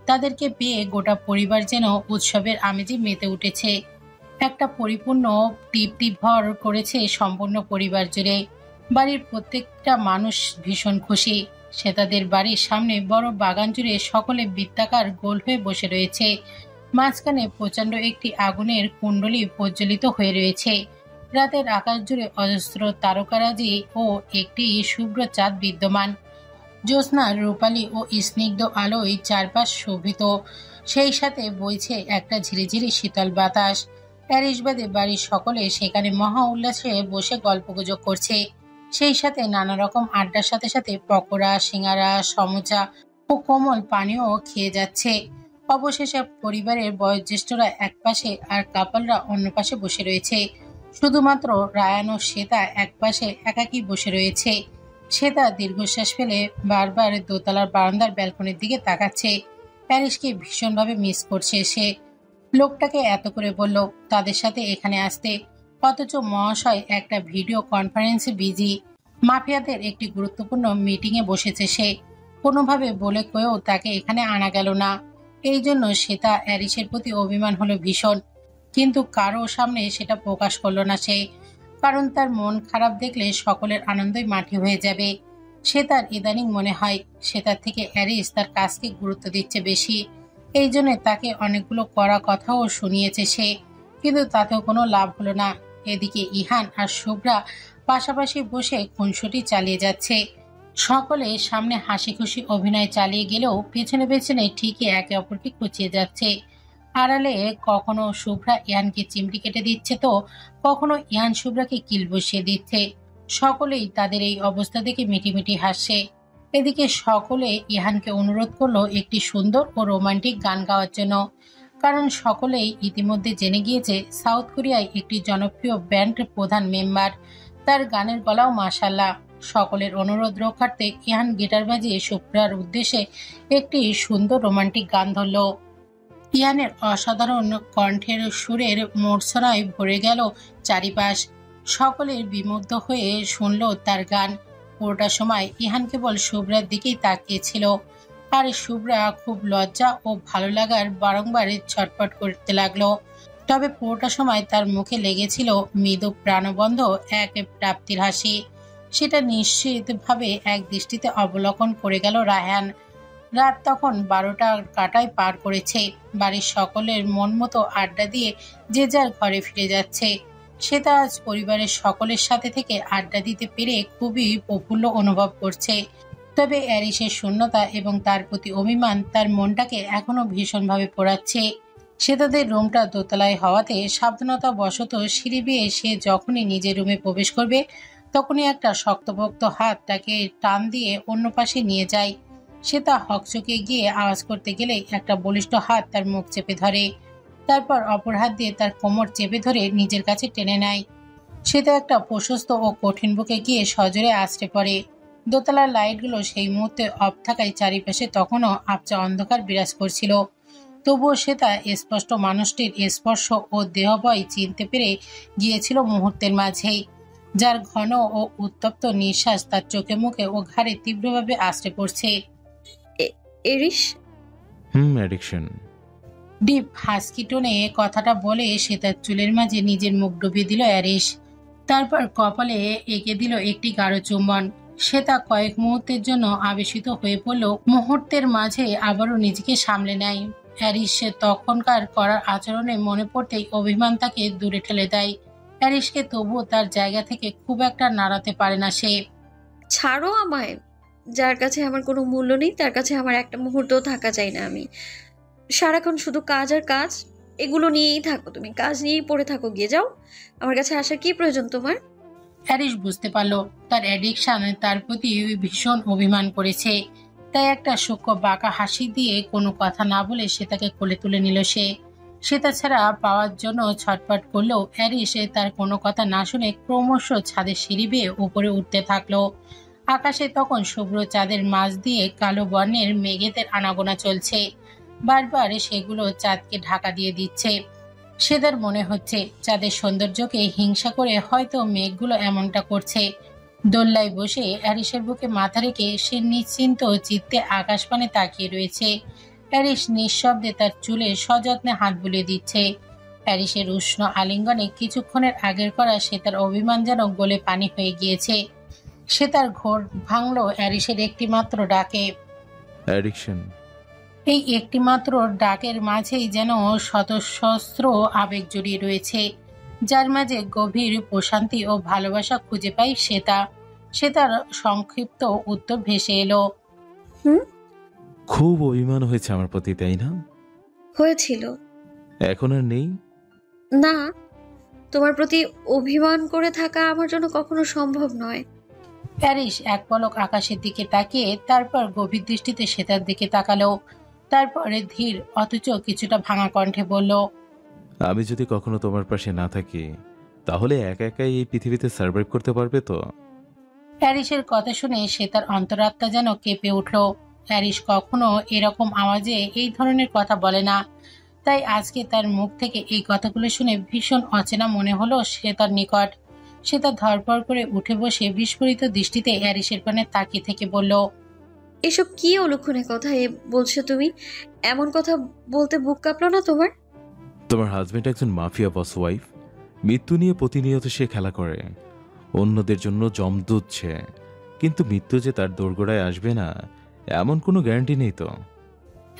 Speaker 2: তাদেরকে পেয়ে গোটা পরিবার যেন উৎসবের আমেজে মেতে উঠেছে। একটা পরিপূর্ণ তৃপ্তি ভর করেছে সম্পূর্ণ পরিবার জুড়ে। বাড়ির প্রত্যেকটা মানুষ ভীষণ খুশি। সে তাদের বাড়ির সামনে বড় বাগান জুড়ে সকলে বৃত্তাকার গোল হয়ে বসে রয়েছে। মাঝখানে প্রচণ্ড একটি আগুনের কুণ্ডলী প্রজ্বলিত হয়ে রয়েছে। রাতের আকাশ জুড়ে অজস্র তারকারাজি ও একটি শুভ্র চাঁদ বিদ্যমান। জ্যোৎস্নার রূপালী ও স্নিগ্ধ আলোয় চারপাশ শোভিত। সেই সাথে বইছে একটা ঝিরিঝিরি শীতল বাতাস। প্যারিসবাদে বাড়ির সকলে সেখানে মহা উল্লাসে বসে গল্পগুজব করছে। সেই সাথে নানা রকম আড্ডার সাথে সাথে পকোড়া, সিঙ্গারা, সমোচা ও কোমল পানীয় খেয়ে যাচ্ছে। অবশেষে পরিবারের বয়োজ্যেষ্ঠরা এক পাশে আর কাপলরা অন্য পাশে বসে রয়েছে। শুধুমাত্র রায়ান ও শ্বেতা এক পাশে একাকী বসে রয়েছে। শ্বেতা দীর্ঘশ্বাস ফেলে বারবার দোতলার বারান্দার ব্যালকনির দিকে তাকাচ্ছে। প্যারিসকে ভীষণভাবে মিস করছে সে। লোকটাকে এত করে বলল তাদের সাথে এখানে আসতে, অথচ মহাশয় একটা ভিডিও কনফারেন্সে বিজি। মাফিয়াদের একটি গুরুত্বপূর্ণ মিটিংয়ে বসেছে সে। কোনোভাবে বলে কয়েও তাকে এখানে আনা গেল না। এই জন্য শ্বেতা অ্যারিসের প্রতি অভিমান হলো ভীষণ, কিন্তু কারো সামনে সেটা প্রকাশ করলো না সে, কারণ তার মন খারাপ দেখলে সকলের আনন্দই মাটি হয়ে যাবে। সে তার ইদানিং মনে হয় সে তার থেকে অ্যারিস তার কাজকে গুরুত্ব দিচ্ছে বেশি। এই জন্য তাকে অনেকগুলো কড়া কথাও শুনিয়েছে সে, কিন্তু তাতেও কোনো লাভ হলো না। এদিকে ইহান আর শুভ্রা পাশাপাশি বসে খুনসুটি চালিয়ে যাচ্ছে। সকলে সামনে হাসি খুশি অভিনয় চালিয়ে গেলেও পেছনে পেছনে ঠিকই একে অপরকে খুঁচিয়ে যাচ্ছে। আড়ালে কখনো শুভ্রা ইহানকে চিমটি কেটে দিচ্ছে, তো কখনো ইহান শুভ্রাকে কিল বসিয়ে দিচ্ছে। সকলেই তাদের এই অবস্থা দেখে মিটিমিটি হাসছে। এদিকে সকলে ইহানকে অনুরোধ করলো একটি সুন্দর ও রোমান্টিক গান গাওয়ার জন্য, কারণ সকলেই ইতিমধ্যে জেনে গিয়েছে সাউথ কোরিয়ায় একটি জনপ্রিয় ব্যান্ড প্রধান মেম্বার। তার গানের গলাও মাশাআল্লাহ। সকলের অনুরোধ রক্ষার্থে ইহান গিটার বাজিয়ে শুভ্রার উদ্দেশ্যে একটি সুন্দর রোমান্টিক গান ধরল। ইহানের অসাধারণ কণ্ঠের সুরের মূর্ছনায় ভরে গেল চারিপাশ। সকলের বিমুগ্ধ হয়ে শুনল তার গান। পুরোটা সময় ইহান কেবল শুভ্রার দিকেই তাকিয়েছিল, আর শুভ্রা খুব লজ্জা ও ভালো লাগার বারংবার ছটফট করতে লাগলো। তবে পুরোটা সময় তার মুখে লেগেছিল মৃদু প্রাণবন্ধ এক প্রাপ্তির হাসি। সেটা নিশ্চিতভাবে এক দৃষ্টিতে অবলোকন করে গেল রায়হান। রাত তখন 12টার কাটায় পার করেছে। বাড়ির সকলের মন মতো আড্ডা দিয়ে যে যার ঘরে ফিরে যাচ্ছে। শ্বেতা আজ পরিবারের সকলের সাথে থেকে আড্ডা দিতে পেরে খুবই প্রফুল্ল অনুভব করছে। তবে অ্যারিসের শূন্যতা এবং তার প্রতি অভিমান তার মনটাকে এখনো ভীষণভাবে পোড়াচ্ছে। শ্বেতাদের রুমটা দোতলায় হওয়াতে সাবধানতা বশত সিঁড়ি বেয়ে সে যখনই নিজের রুমে প্রবেশ করবে তখনই একটা শক্তপোক্ত হাত তাকে টান দিয়ে অন্য পাশে নিয়ে যায়। শ্বেতা হকচকে গিয়ে আওয়াজ করতে গেলে একটা বলিষ্ঠ হাত তার মুখ চেপে ধরে, তারপর অপর হাত দিয়ে তার কোমর চেপে ধরে নিজের কাছে টেনে নেয়। শ্বেতা একটা প্রশস্ত ও কঠিন বুকে গিয়ে সজোরে আছড়ে পড়ে। দোতলার লাইটগুলো সেই মুহূর্তে অফ থাকায় চারিপাশে তখনও আবছা অন্ধকার বিরাজ করছিল। তবুও শ্বেতা স্পষ্ট মানুষটির স্পর্শ ও দেহবয় চিনতে পেরে গিয়েছিল মুহূর্তের মাঝেই, যার ঘন ও উত্তপ্ত নিঃশ্বাস তার চোখে মুখে ও ঘাড়ে তীব্রভাবে আছড়ে পড়ছে।
Speaker 8: এরিস,
Speaker 9: অ্যাডিকশন।
Speaker 2: ডিপ হাস্কি টোনে কথাটা বলে সে তার চুলের মাঝে নিজের মুখ ডুবিয়ে দিল অ্যারিস। তারপর কপালে এঁকে দিল একটি গাঢ় চুম্বন। সে তা কয়েক মুহূর্তের জন্য আবেশিত হয়ে পড়ল, মুহূর্তের মাঝে আবারও নিজেকে সামলে নেয়। অ্যারিস সে তখনকার করার আচরণে মনে পড়তেই অভিমান তাকে দূরে ঠেলে দেয়। অ্যারিসকে তবুও তার জায়গা থেকে খুব একটা নাড়াতে পারে না সে।
Speaker 8: ছাড়ো আমায়। যার কাছে আমার কোনো মূল্য নেই তার কাছে আমার একটা মুহূর্তও থাকা চাই না। আমি সারাক্ষণ শুধু কাজ আর কাজ, এগুলো নিয়েই থাকো। তুমি কাজ নিয়েই পড়ে থাকো, গিয়ে যাও। আমার কাছে আসার কি প্রয়োজন তোমার?
Speaker 2: অ্যারিস বুঝতে পারল তার অ্যাডিকশন তার প্রতি ভীষণ অভিমান করেছে। তাই একটা সূক্ষ্ম বাঁকা হাসি দিয়ে কোনো কথা না বলে সে তাকে কোলে তুলে নিল। সে তাছাড়া পাওয়ার জন্য ছটফট করলেও অ্যারিস তার কোনো কথা না শুনে ক্রমশ ছাদের সিঁড়ি বেয়ে উপরে উঠতে থাকলো। আকাশে তখন শুভ্র চাঁদের মাঝ দিয়ে কালো বর্ণের মেঘেদের আনাগোনা চলছে। বারবার সেগুলো চাঁদকে ঢাকা দিয়ে দিচ্ছে। সেদের মনে হচ্ছে চাঁদের সৌন্দর্যকে হিংসা করে হয়তো মেঘগুলো এমনটা করছে। দোল্লায় বসে অ্যারিসের বুকে মাথা রেখে সে নিশ্চিন্ত চিত্তে আকাশপানে তাকিয়ে রয়েছে। অ্যারিস নিঃশব্দে তার চুলে সযত্নে হাত বুলিয়ে দিচ্ছে। অ্যারিসের উষ্ণ আলিঙ্গনে কিছুক্ষণের আগের করা সে তার অভিমান যেন গলে পানি হয়ে গিয়েছে। সে তার ঘোর ভাঙল অ্যারিসের একটিমাত্র ডাকে।
Speaker 9: অ্যাডিকশন।
Speaker 2: এই একটিমাত্র ডাকের মাঝেই যেন শতসহস্র আবেগ জড়িয়ে রয়েছে, যার মাঝে গভীর প্রশান্তি ও ভালোবাসা খুঁজে পায় সে তার সংক্ষিপ্ত উত্তর ভেসে এলো।
Speaker 9: খুব অভিমান হয়েছে আমার প্রতি, তাই না?
Speaker 8: হয়েছিল।
Speaker 9: এখন আর নেই?
Speaker 8: না, তোমার প্রতি অভিমান করে থাকা আমার জন্য কখনো সম্ভব নয়।
Speaker 2: অ্যারিস এক পলক আকাশের দিকে তাকিয়ে তারপর গভীর দৃষ্টিতে শ্বেতার দিকে তাকালো। তারপরে ধীর অথচ কিছুটা ভাঙা কণ্ঠে বলল,
Speaker 9: আমি যদি কখনো তোমার পাশে না থাকি তাহলে একা একাই এই পৃথিবীতে সার্ভাইভ করতে পারবে তো?
Speaker 2: অ্যারিসের কথা শুনে সে তার অন্তরাত্মা যেন কেঁপে উঠল। অ্যারিস কখনো এরকম আওয়াজে এই ধরনের কথা বলে না, তাই আজকে তার মুখ থেকে এই কথাগুলো শুনে ভীষণ অচেনা মনে হলো সে তার নিকট। সে তার ধরপড় করে উঠে বসে বিস্ফোরিত দৃষ্টিতে অ্যারিসের পানে তাকিয়ে থেকে বলল,
Speaker 8: এসব কি অলক্ষণে কথা বলছো তুমি? এমন কথা বলতে বুক কাঁপলো না তোমার?
Speaker 9: তোমার হাজবেন্ড একজন মাফিয়া বস ওয়াইফ। মৃত্যু নিয়ে প্রতিনিয়ত সে খেলা করে, অন্যদের জন্য জম দুধছে, কিন্তু মৃত্যু যে তার দোরগোড়ায় আসবে না এমন কোনো গ্যারান্টি নেই তো।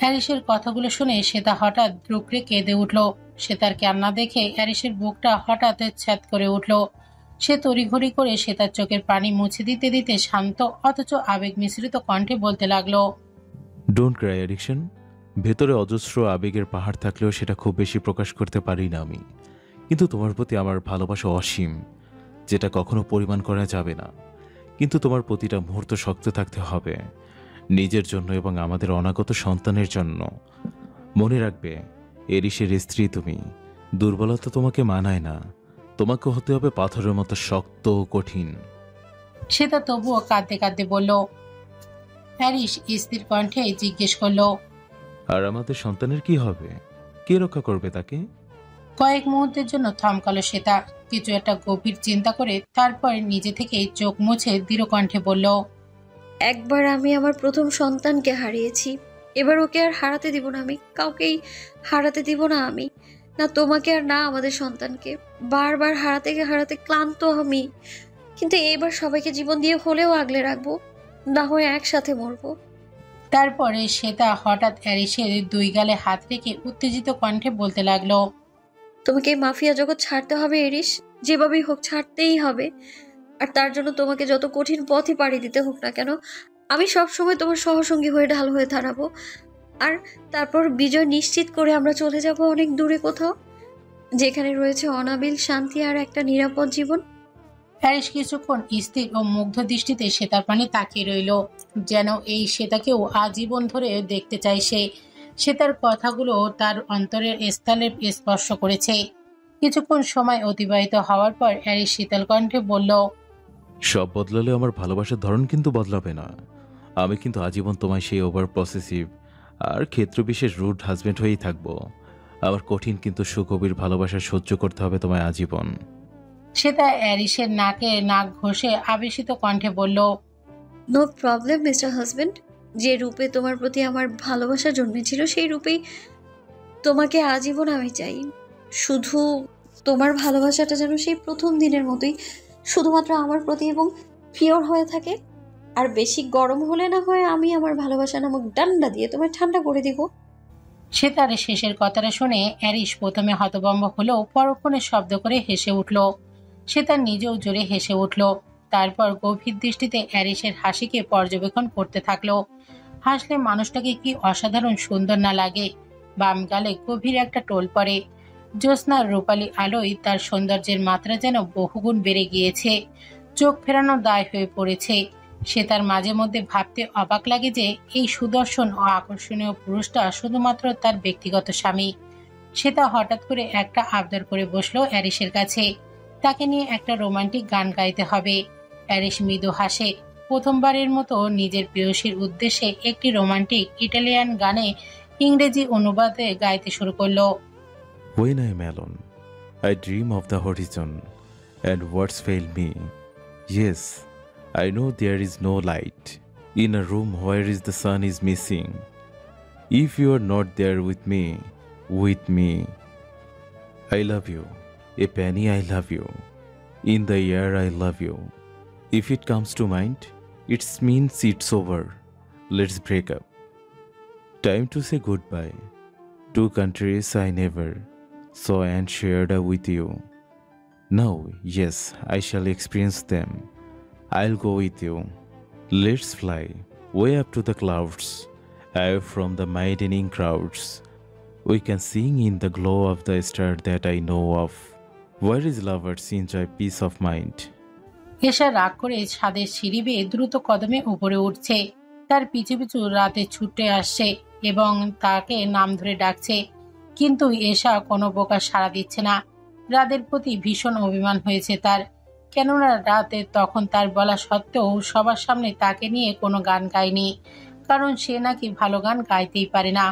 Speaker 2: হ্যারিসের কথাগুলো শুনে শ্বেতা হঠাৎ দ্রুকড়ে কেঁদে উঠল। সে তার কান্না দেখে হ্যারিসের বুকটা হঠাৎ ছ্যাদ করে উঠল। সে তড়িঘড়ি করে সে তার চোখের পানি মুছে দিতে দিতে শান্ত অথচ আবেগ মিশ্রিত কণ্ঠে বলতে লাগলো,
Speaker 9: ডোন্ট ক্রাই অ্যাডিকশন। ভেতরে অজস্র আবেগের পাহাড় থাকলেও সেটা খুব বেশি প্রকাশ করতে পারি না আমি, কিন্তু তোমার প্রতি আমার ভালোবাসা অসীম, যেটা কখনো পরিমাণ করা যাবে না। কিন্তু তোমার প্রতিটা মুহূর্ত শক্ত থাকতে হবে, নিজের জন্য এবং আমাদের অনাগত সন্তানের জন্য। মনে রাখবে, এরিসের স্ত্রী তুমি, দুর্বলতা তোমাকে মানায় না, তোমাকে হতে হবে পাথরের মতো শক্ত ও কঠিন।
Speaker 2: সে তা তবুও কাঁদতে কাঁদতে বলল। হ্যারিস স্থির কণ্ঠে জিজ্ঞেস করলো,
Speaker 9: আর আমাদের সন্তানের কি হবে? কে রক্ষা করবে তাকে?
Speaker 2: কয়েক মুহূর্তের জন্য থমকালো শ্বেতা, কিছু একটা গভীর চিন্তা করে তারপর নিজে থেকে চোখ মুছে দৃঢ় কণ্ঠে বলল,
Speaker 8: একবার আমি আমার প্রথম সন্তানকে হারিয়েছি, এবার ওকে আর হারাতে দিব না। আমি কাউকেই হারাতে দিব না, আমি না তোমাকে আর না আমাদের সন্তানকে। বারবার হারাতে হারাতে ক্লান্ত আমি, কিন্তু এবার সবাইকে জীবন দিয়ে হলেও আগলে রাখবো, না হয় একসাথে মরবো।
Speaker 2: তারপরে শ্বেতা হঠাৎ অ্যারিসের দুই গালে হাত রেখে উত্তেজিত কণ্ঠে বলতে লাগলো,
Speaker 8: তোমাকে এই মাফিয়া জগৎ ছাড়তে হবে এরিস, যেভাবেই হোক ছাড়তেই হবে। আর তার জন্য তোমাকে যত কঠিন পথই পাড়ি দিতে হোক না কেন, আমি সবসময় তোমার সহসঙ্গী হয়ে ঢাল হয়ে দাঁড়াবো। আর তারপর বিজয় নিশ্চিত করে আমরা চলে যাব অনেক দূরে কোথাও, যেখানে রয়েছে অনাবিল শান্তি আর একটা নিরাপদ জীবন।
Speaker 2: হ্যারিস কিছুক্ষণ স্থির ও মুগ্ধ দৃষ্টিতে শ্বেতার পানে তাকিয়ে রইল, যেন এই শ্বেতাকেও আজীবন ধরে দেখতে চাই সে। শ্বেতার কথাগুলো তার অন্তরের স্থলে স্পর্শ করেছে। কিছুক্ষণ সময় অতিবাহিত হওয়ার পর হ্যারিস শীতল কণ্ঠে বলল,
Speaker 9: সব বদলালে আমার ভালোবাসার ধরন কিন্তু বদলাবে না। আমি কিন্তু আজীবন তোমায় সেই ওভার পসেসিভ আর ক্ষেত্রবিশেষ রুড হাজব্যান্ড হয়েই থাকবো। আমার কঠিন কিন্তু সুগভীর ভালোবাসা সহ্য করতে হবে তোমায় আজীবন।
Speaker 2: শ্বেতা হ্যারিসের নাকে নাক ঘষে আবেশিত কণ্ঠে বলল,
Speaker 8: নো প্রবলেম মিস্টার হাজব্যান্ড, যে রূপে তোমার প্রতি আমার ভালোবাসা জন্মেছিল সেই রূপেই তোমাকে আজীবন আমি চাই। শুধু তোমার ভালোবাসাটা যেন সেই প্রথম দিনের মতোই শুধুমাত্র আমার প্রতি এবং পিওর হয়ে থাকে। আর বেশি গরম হলে না হয় আমি আমার ভালোবাসা নামক ডান্ডা দিয়ে তোমায় ঠান্ডা করে দিব।
Speaker 2: শ্বেতার শেষের কথাটা শুনে হ্যারিস প্রথমে হতভম্ব হলেও পরক্ষণে শব্দ করে হেসে উঠল। শ্বেতা নিজেও জোরে হেসে উঠল। তারপর গভীর দৃষ্টিতে হ্যারিসের হাসিকে পর্যবেক্ষণ করতে থাকলো। হাসলে মানুষটাকে কি অসাধারণ সুন্দর না লাগে। বাম গালে গভীর একটা টোল পড়ে। জ্যোৎস্নার রূপালী আলোয় তার সৌন্দর্যের মাত্রা যেন বহুগুণ বেড়ে গিয়েছে। চোখ ফেরানো দায় হয়ে পড়েছে। সে তার মাঝে মধ্যে ভাবতে অবাক লাগে যে এই সুদর্শন ও আকর্ষণীয় পুরুষটা শুধুমাত্র তার ব্যক্তিগত স্বামী। সে তা হঠাৎ করে একটা আবদার করে বসলো হ্যারিসের কাছে, তাকে নিয়ে একটা রোমান্টিক গান গাইতে হবে। হ্যারিস মৃদু হাসে। প্রথমবারের মতো নিজের প্রেয়সীর উদ্দেশ্যে একটি রোমান্টিক ইটালিয়ান গানে ইংরেজি অনুবাদে গাইতে শুরু করলো।
Speaker 9: When I am alone, I dream of the horizon, and words fail me. Yes, I know there is no light in a room where is the sun is missing. If you are not there with me, I love you. A penny, I love you. In the air, I love you. If it comes to mind, it means it's over. Let's break up. Time to say goodbye. Two countries I never saw and shared with you. Now, yes, I shall experience them. I'll go with you. Let's fly way up to the clouds, away from the maddening crowds. We can sing in the glow of the star that I know of. Where is lovers enjoy peace of mind.
Speaker 2: এশা রাগ করে ছাদের সিঁড়ি বেয়ে দ্রুত কদমে উপরে উঠছে। তার পিছু পিছু রাতে ছুটে আসছে এবং তাকে নাম ধরে ডাকছে, কিন্তু এশা কোনো প্রকার সাড়া দিচ্ছে না। রাতের প্রতি ভীষণ অভিমান হয়েছে তার, কেননা রাতে তখন তার বলা সত্ত্বেও সবার সামনে তাকে নিয়ে কোনো গান গায়নি, কারণ সে নাকি ভালো গান গাইতেই পারে না।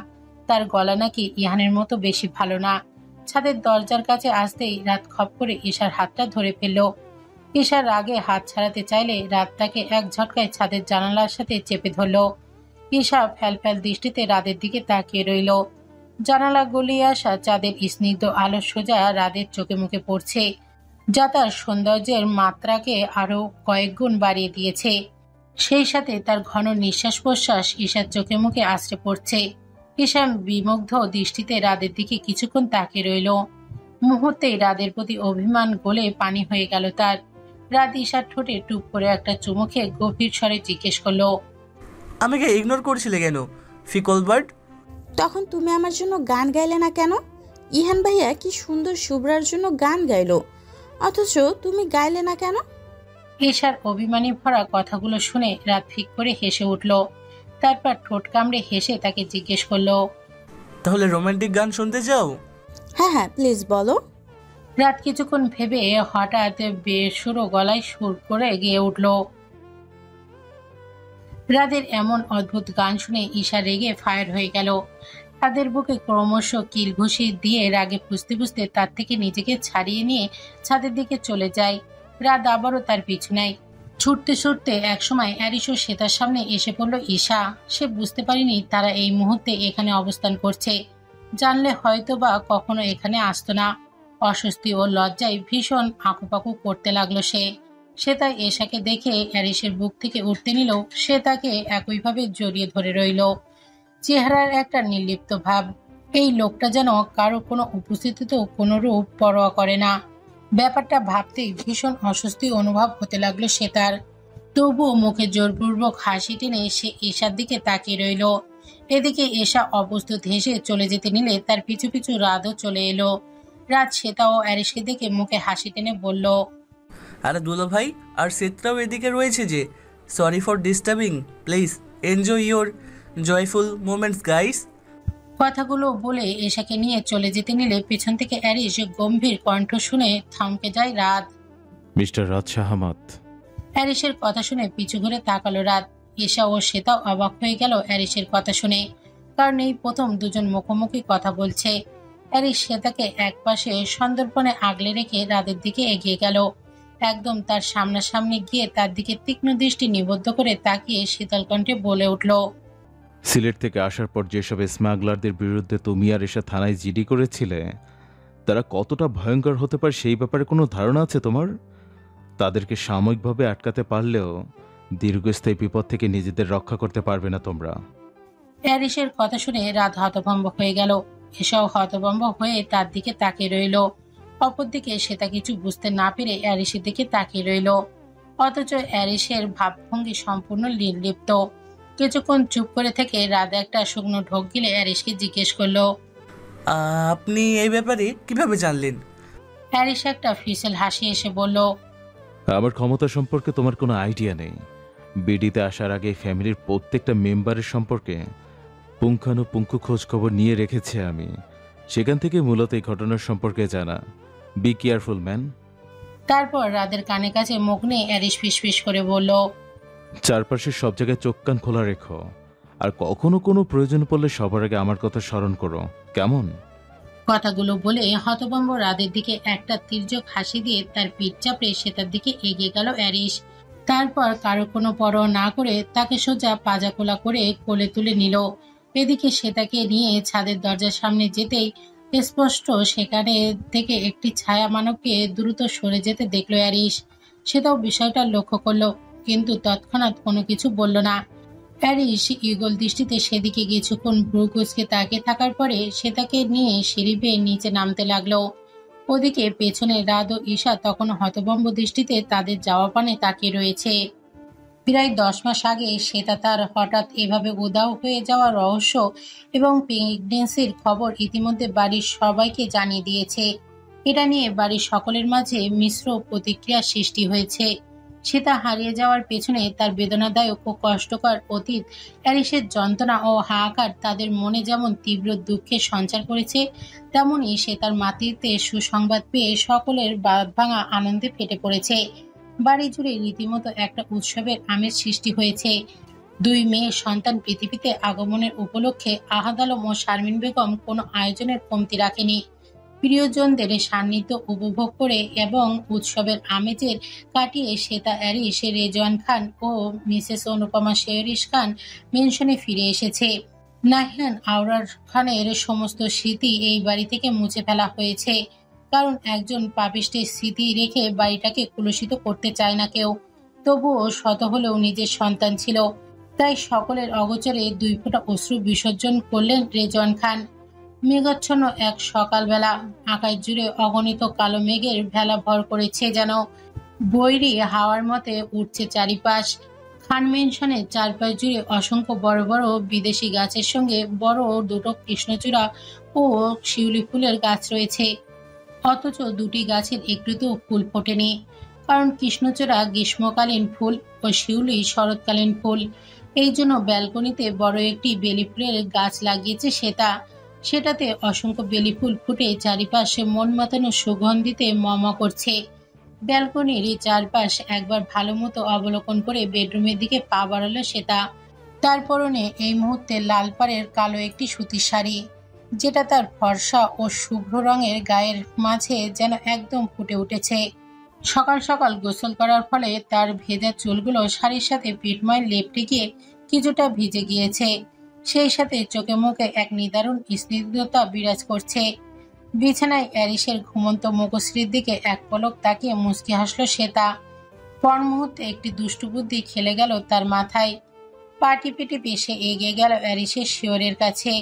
Speaker 2: তার গলা নাকি ইহানের মতো বেশি ভালো না। ছাদের দরজার কাছে আসতেই রাত খপ করে ঈশার হাতটা ধরে ফেলল। ঈশার রাগে হাত ছাড়াতে চাইলে রাত তাকে এক ঝটকায় ছাদের জানালার সাথে চেপে ধরল। ঈশা ফ্যালফ্যাল দৃষ্টিতে রাতের দিকে তাকিয়ে রইল। জানালা গলিয়ে আসা চাঁদের স্নিগ্ধ আলো সোজা রাতের চোখে মুখে পড়ছে, যা তার সৌন্দর্যের মাত্রাকে আরো কয়েক গুণ বাড়িয়ে দিয়েছে। সেই সাথে তার ঘন নিঃশ্বাস প্রশ্বাস ঈশার চোখে মুখে আছড়ে পড়ছে। ঈশা বিমুগ্ধ দৃষ্টিতে রাতের দিকে কিছুক্ষণ তাকিয়ে রইল। মুহূর্তেই রাতের প্রতি অভিমান গলে পানি হয়ে গেল তার। রাত ঈশার ঠোঁটে টুপ করে একটা চুমু খেয়ে গভীর স্বরে জিজ্ঞেস করলো,
Speaker 3: আমাকে ইগনোর করছিলে কেন ফিকল বার্ড?
Speaker 1: তখন তুমি আমার জন্য গান গাইলে না কেন? ইহান ভাইয়া কি সুন্দর শুভ্রার জন্য গান গাইলো, অথচ তুমি গাইলে না কেন?
Speaker 2: ঈশার অভিমানী ভরা কথাগুলো শুনে রাত ফিক করে হেসে উঠল। তারপর ঠোঁট কামড়ে হেসে তাকে জিজ্ঞেস করলো,
Speaker 3: তাহলে রোমান্টিক গান শুনতে চাও?
Speaker 1: হ্যাঁ হ্যাঁ, প্লিজ বলো।
Speaker 2: রাত কিছুক্ষণ ভেবে হঠাৎ বেসুরো গলায় সুর করে গেয়ে উঠল। রাতের এমন অদ্ভুত গান শুনে ঈশা রেগে ফায়ার হয়ে গেল। তাদের বুকে ক্রমশ কিল ঘুষি দিয়ে রাগে ফুঁসতে ফুঁসতে তার থেকে নিজেকে ছাড়িয়ে নিয়ে ছাদের দিকে চলে যায়। রাত আবারও তার পিছু নেয়। ছুটতে ছুটতে একসময় অ্যারিস ও শ্বেতার সামনে এসে পড়ল ঈশা। সে বুঝতে পারেনি তারা এই মুহূর্তে এখানে অবস্থান করছে। জানলে হয়তো বা কখনো এখানে আসতো না। অস্বস্তি ও লজ্জায় ভীষণ আঁকুপাকু করতে লাগলো সে। তাই এশাকে দেখে অ্যারিসের বুক থেকে উঠতে নিল। সে তাকে একইভাবে জড়িয়ে ধরে রইল। চেহারার একটা নির্লিপ্ত ভাব। এই লোকটা যেন কারো কোনো উপস্থিতিতেও কোনো রূপ পরোয়া করে না। ব্যাপারটা ভাবতেই ভীষণ অস্বস্তি অনুভব হতে লাগলো সে তার। তবুও মুখে জোরপূর্বক হাসি টেনে সে ঈশার দিকে তাকিয়ে রইল। এদিকে এশা অপ্রস্তুত হেসে চলে যেতে নিলে তার পিছু পিছু রাতও চলে এলো। রাত শ্বেতা ও অ্যারিসকে দেখে মুখে হাসি টেনে বলল,
Speaker 3: আরে দুলো ভাই আর সিত্রাও এদিকে রয়েছে যে। Sorry for disturbing, please enjoy your joyful moments guys.
Speaker 2: কথাগুলো বলে এশাকে নিয়ে চলে যেতে নিলে পেছন থেকে অ্যারিস গম্ভীর কণ্ঠ শুনে থমকে যায় রাত।
Speaker 9: মিস্টার রাজ শাহমাত।
Speaker 2: অ্যারিসের কথা শুনে পিছু ঘুরে তাকালো রাত। এশা ও শ্বেতাও অবাক হয়ে গেল অ্যারিসের কথা শুনে, কারণ এই প্রথম দুজন মুখোমুখি কথা বলছে। অ্যারিস শ্বেতাকে একপাশে সন্দর্পণে আগলে রেখে রাতের দিকে এগিয়ে গেল। একদম তার সামনাসামনি গিয়ে তার দিকে তীক্ষ্ণ দৃষ্টি নিবদ্ধ করে তাকিয়ে শীতল কণ্ঠে বলে উঠল,
Speaker 9: সিলেট থেকে আসার পর যেসব স্মাগলারদের বিরুদ্ধে তুমি আর এসে থানায় জিডি করেছিলে, তারা কতটা ভয়ঙ্কর হতে পারে সেই ব্যাপারে কোনো ধারণা আছে তোমার? তাদেরকে সাময়িকভাবে আটকাতে পারলেও দীর্ঘস্থায়ী বিপদ থেকে নিজেদের রক্ষা করতে পারবে না তোমরা।
Speaker 2: অ্যারিসের কথা শুনে রাত হতভম্ব হয়ে গেল। এসব হতভম্ব হয়ে তার দিকে তাকিয়ে রইল। অপরদিকে শ্বেতা কিছু বুঝতে না পেরে অ্যারিসের দিকে তাকিয়ে রইল। অথচ অ্যারিসের ভাবভঙ্গি সম্পূর্ণ নির্লিপ্ত। কিছুক্ষণ চুপ করে থেকে রাত একটা শুকনো ঢোক গিলে অ্যারিসকে জিজ্ঞেস করলো,
Speaker 3: আপনি এই ব্যাপারে কিভাবে জানলেন?
Speaker 2: অ্যারিস একটা ফিসেল হাসি এসে বলল,
Speaker 9: আমার ক্ষমতা সম্পর্কে তোমার কোনো আইডিয়া নেই। বিডিতে আসার আগে ফ্যামিলির প্রত্যেকটা মেম্বারের সম্পর্কে পুঙ্খানুপুঙ্খ খোঁজ খবর নিয়ে রেখেছি আমি। সেখান থেকে মূলত এই ঘটনার সম্পর্কে জানা। Be careful man.
Speaker 2: তারপর রাদের কানে কাছে মুখ নিয়ে অ্যারিস ফিসফিস করে বলল,
Speaker 9: চারপাশের সব জায়গায় চোখ কান খোলা রেখো, আর কখনো কোনো প্রয়োজন পড়লে সবার আগে আমার কথা স্মরণ করো, কেমন?
Speaker 2: কথাগুলো বলে হতভম্ব রাদের দিকে একটা তির্যক হাসি দিয়ে তার পিঠ চাপড়ে সেটার দিকে এগিয়ে গেল অ্যারিস। তারপর কারো কোনো পরোয়া না করে তাকে সোজা পাজাকোলা করে কোলে তুলে নিল। এদিকে সেটাকে নিয়ে ছাদের দরজার সামনে যেতেই স্পষ্ট সেখানে থেকে একটি ছায়া মানবকে দ্রুত সরে যেতে দেখলো অ্যারিস। সেটাও বিষয়টা লক্ষ্য করলো, কিন্তু তৎক্ষণাৎ কোনো কিছু বলল না। প্যারিস ঈগল দৃষ্টিতে সেদিকে কিছুক্ষণ ভ্রু কুঁচকে তাকিয়ে থাকার পরে সে তাকে নিয়ে সিঁড়ি বেয়ে নিচে নামতে লাগলো। ওদিকে পেছনে রাত ও ঈশা তখন হতভম্ব দৃষ্টিতে তাদের যাওয়া পানে তাকিয়ে রয়েছে। প্রায় 10 মাস আগে সেটা তার হঠাৎ এভাবে উধাও হয়ে যাওয়া রহস্য এবং প্রেগনেন্সির খবর ইতিমধ্যে বাড়ির সবাইকে জানিয়ে দিয়েছে। এটা নিয়ে বাড়ির সকলের মাঝে মিশ্র প্রতিক্রিয়া সৃষ্টি হয়েছে। সেটা হারিয়ে যাওয়ার পেছনে তার বেদনাদায়ক ও কষ্টকর অতীত, অ্যারিসের যন্ত্রণা ও হাহাকার তাদের মনে যেমন তীব্র দুঃখের সঞ্চার করেছে, তেমনি সে তার মাতৃত্বে সুসংবাদ পেয়ে সকলের বাঁধ ভাঙা আনন্দে ফেটে পড়েছে। বাড়ি জুড়ে রীতিমতো একটা উৎসবের আমেজ সৃষ্টি হয়েছে। 2 মেয়ের সন্তান পৃথিবীতে আগমনের উপলক্ষে আহাদ আলম ও শারমিন বেগম কোনো আয়োজনের কমতি রাখেনি। প্রিয়জনদের সান্নিধ্য উপভোগ করে এবং উৎসবের আমেজের কাটিয়ে শ্বেতা অ্যারিস, রেজওয়ান খান ও মিসেস অনুপমা শেরিশ খান মেনশনে ফিরে এসেছে। নাহিয়ান আওরার খানের সমস্ত স্মৃতি এই বাড়ি থেকে মুছে ফেলা হয়েছে, কারণ একজন পাপিষ্টের স্মৃতি রেখে বাড়িটাকে কলুষিত করতে চায় না কেউ। তবুও শত হলেও নিজের সন্তান ছিল, তাই সকলের অগোচরে 2 ফোঁটা অশ্রু বিসর্জন করলেন রেজওয়ান খান। মেঘাচ্ছন্ন এক সকালবেলা, আকাশ জুড়ে অগণিত কালো মেঘের ভেলা ভর করেছে, যেন বৈরী হাওয়ার মতে উঠছে চারিপাশ। খান মেনশনের চারপাশ জুড়ে অসংখ্য বড় বড় বিদেশি গাছের সঙ্গে বড় 2টো কৃষ্ণচূড়া ও শিউলি ফুলের গাছ রয়েছে। অথচ 2টি গাছের একটুতেও ফুল ফোটেনি, কারণ কৃষ্ণচূড়া গ্রীষ্মকালীন ফুল ও শিউলি শরৎকালীন ফুল। এই জন্য ব্যালকনিতে বড় একটি বেলি ফুলের গাছ লাগিয়েছে সেটাতে অসংখ্য বেলি ফুল ফুটে চারিপাশে মন মাতানো সুগন্ধিতে মম করছে। ব্যালকনির চারপাশ একবার ভালো মতো অবলোকন করে বেডরুমের দিকে পা বাড়ালো সেটা। তার পরনে এই মুহূর্তে লাল পাড়ের কালো একটি সুতির শাড়ি, যেটা তার ফর্সা ও শুভ্র রঙের গায়ের মাঝে যেন একদম ফুটে উঠেছে। সকাল সকাল গোসল করার ফলে তার ভেজা চুলগুলো শাড়ির সাথে পিঠময় লেপটে গিয়ে কিছুটা ভিজে গিয়েছে। সেই সাথে চোখে মুখে এক নিদারুণ স্নিগ্ধতা বিরাজ করছে। বিছানায় অ্যারিসের ঘুমন্ত মুখশ্রীর দিকে এক পলক তাকিয়ে মুচকি হাসল শ্বেতা। পর মুহূর্তে একটি দুষ্টু বুদ্ধি খেলে গেল তার মাথায়। পা টিপে টিপে সে এগিয়ে গেল অ্যারিসের শিয়রের কাছে।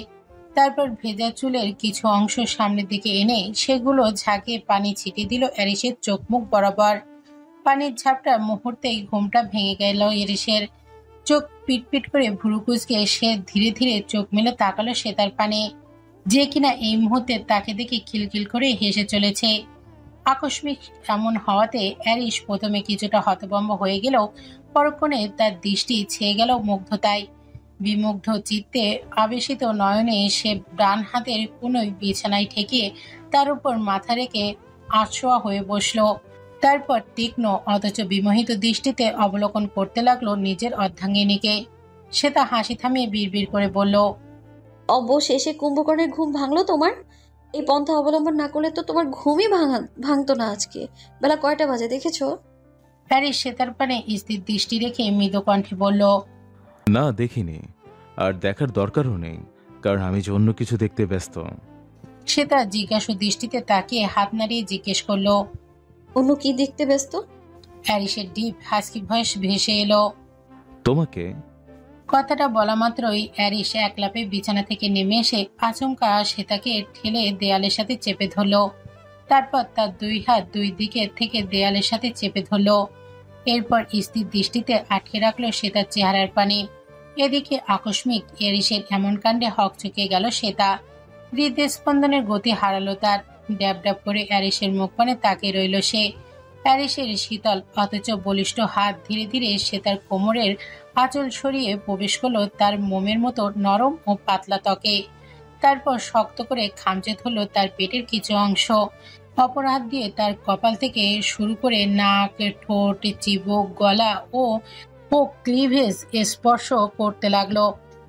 Speaker 2: তারপর ভেজা চুলের কিছু অংশ সামনের দিকে এনে সেগুলো ঝাঁকিয়ে পানি ছিটিয়ে দিল অ্যারিসের চোখ মুখ বরাবর। পানির ঝাপটা মুহূর্তেই ঘুমটা ভেঙে গেল অ্যারিসের। চোখ পিটপিট করে ভুরু কুঁচকে সে ধীরে ধীরে চোখ মেলে তাকালো শ্বেতার পানে, যে কিনা এই মুহূর্তে তাকে দেখে খিলখিল করে হেসে চলেছে। আকস্মিক এমন হওয়াতে অ্যারিস প্রথমে কিছুটা হতভম্ব হয়ে গেলেও পরক্ষণে তার দৃষ্টি ছেয়ে গেল মুগ্ধতায়। বিমুগ্ধ চিত্তে আবেশিত নয়নে সে ডান হাতের কোনোই বিছানায় ঠেকিয়ে তার উপর মাথা রেখে আছোয়া হয়ে বসল। তারপর তীক্ষ্ণ অথচ বিমোহিত দৃষ্টিতে অবলোকন করতে লাগলো নিজের অর্ধাঙ্গিনীকে। সে তা হাসি থামিয়ে বিড়বিড় করে বলল,
Speaker 8: অবশেষে কুম্ভকর্ণের ঘুম ভাঙলো তোমার? এই পন্থা অবলম্বন না করলে তো তোমার ঘুমই ভাঙতো না আজকে। বেলা কয়টা বাজে দেখেছো?
Speaker 2: প্যারিস শ্বেতার পানে স্থির দৃষ্টি রেখে মৃদু কণ্ঠে বলল,
Speaker 9: না দেখিনি, আর দেখার দরকারও নেই, কারণ আমি যে অন্য কিছু দেখতে ব্যস্ত।
Speaker 2: শ্বেতা জিজ্ঞাসু দৃষ্টিতে তাকিয়ে হাত নাড়িয়ে জিজ্ঞেস করলো,
Speaker 8: অন্য কি দেখতে ব্যস্ত?
Speaker 2: প্যারিসের ডিপ হাসকি ভয়েস ভেসে এলো,
Speaker 9: তোমাকে।
Speaker 2: কথাটা বলা মাত্রই অ্যারিস এক লাফে বিছানা থেকে নেমে এসে আচমকা শ্বেতাকে ঠেলে দেয়ালের সাথে চেপে ধরল। তারপর তার দুই হাত দুই দিকে থেকে দেয়ালের সাথে চেপে ধরল। এরপর স্থির দৃষ্টিতে আটকে রাখলো শ্বেতার চেহারার পানে। এদিকে আকস্মিক অ্যারিসের এমন কাণ্ডে হকচকে গেল শ্বেতা। হৃদস্পন্দনের গতি হারালো তার। ড্যাব ড্যাব করে অ্যারিসের মুখ পানে তাকিয়ে রইল সে। প্যারিসের শীতল অথচ বলিষ্ঠ হাত ধীরে ধীরে সে তার কোমরের আঁচল সরিয়ে প্রবেশ করলো তার মোমের মতো নরম ও পাতলা ত্বকে। তারপর শক্ত করে খামচে ধরল তার পেটের কিছু অংশ। অপর হাত দিয়ে তার কপাল থেকে শুরু করে নাক, ঠোঁট, চিবুক, গলা ও ক্লিভেজ স্পর্শ করতে লাগলো।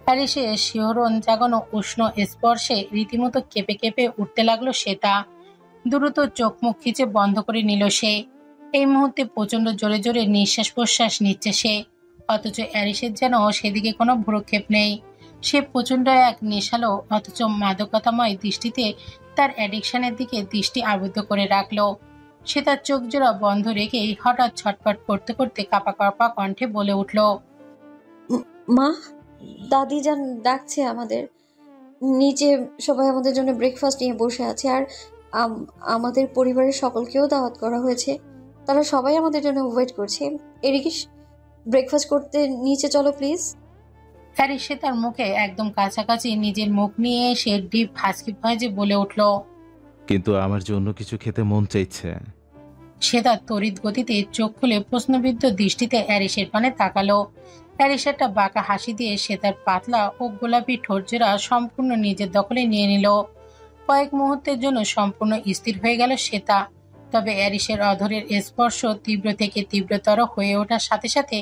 Speaker 2: প্যারিসের শিহরণ জাগানো উষ্ণ স্পর্শে রীতিমতো কেঁপে কেঁপে উঠতে লাগলো শ্বেতা। দ্রুত চোখ মুখ খিচে বন্ধ করে নিল সে। এই মুহূর্তে প্রচন্ড জোরে জোরে নিঃশ্বাস প্রশ্বাস নিচ্ছে সে, অথচ অ্যারিসের যেন সেদিকে কোনো ভ্রুক্ষেপ নেই। সে প্রচন্ড এক নেশালো অথচ মাদকতাময় দৃষ্টিতে তার অ্যাডিকশনের দিকে দৃষ্টি আবদ্ধ করে রাখলো। সে তার চোখ জোড়া বন্ধ রেখেই হঠাৎ ছটফট করতে করতে কাঁপা কাঁপা কণ্ঠে বলে উঠল,
Speaker 8: মা, দাদি যান ডাকছে আমাদের। নিচে সবাই আমাদের জন্য ব্রেকফাস্ট নিয়ে বসে আছে, আর আমাদের পরিবারের সকলকেও দাওয়াত করা হয়েছে। তারা সবাই আমাদের জন্য ওয়েট করছে। এদিকে ব্রেকফাস্ট করতে নিচে চলো প্লিজ।
Speaker 2: অ্যারিস সে তার মুখে একদম কাছাকাছি নিজের মুখ নিয়ে সে ডিপ হাসকি ভয়েসে বলে উঠল,
Speaker 9: কিন্তু আমার জন্য কিছু খেতে মন চাইছে।
Speaker 2: সে তার তড়িৎ গতিতে চোখ খুলে প্রশ্নবিদ্ধ দৃষ্টিতে অ্যারিসের পানে তাকালো। অ্যারিস একটা বাঁকা হাসি দিয়ে সে তার পাতলা ও গোলাপি ঠোঁটজোড়া সম্পূর্ণ নিজের দখলে নিয়ে নিল। কয়েক মুহূর্তের জন্য সম্পূর্ণ স্থির হয়ে গেল শ্বেতা। তবে অ্যারিসের অধরের স্পর্শ তীব্র থেকে তীব্রতর হয়ে ওঠার সাথে সাথে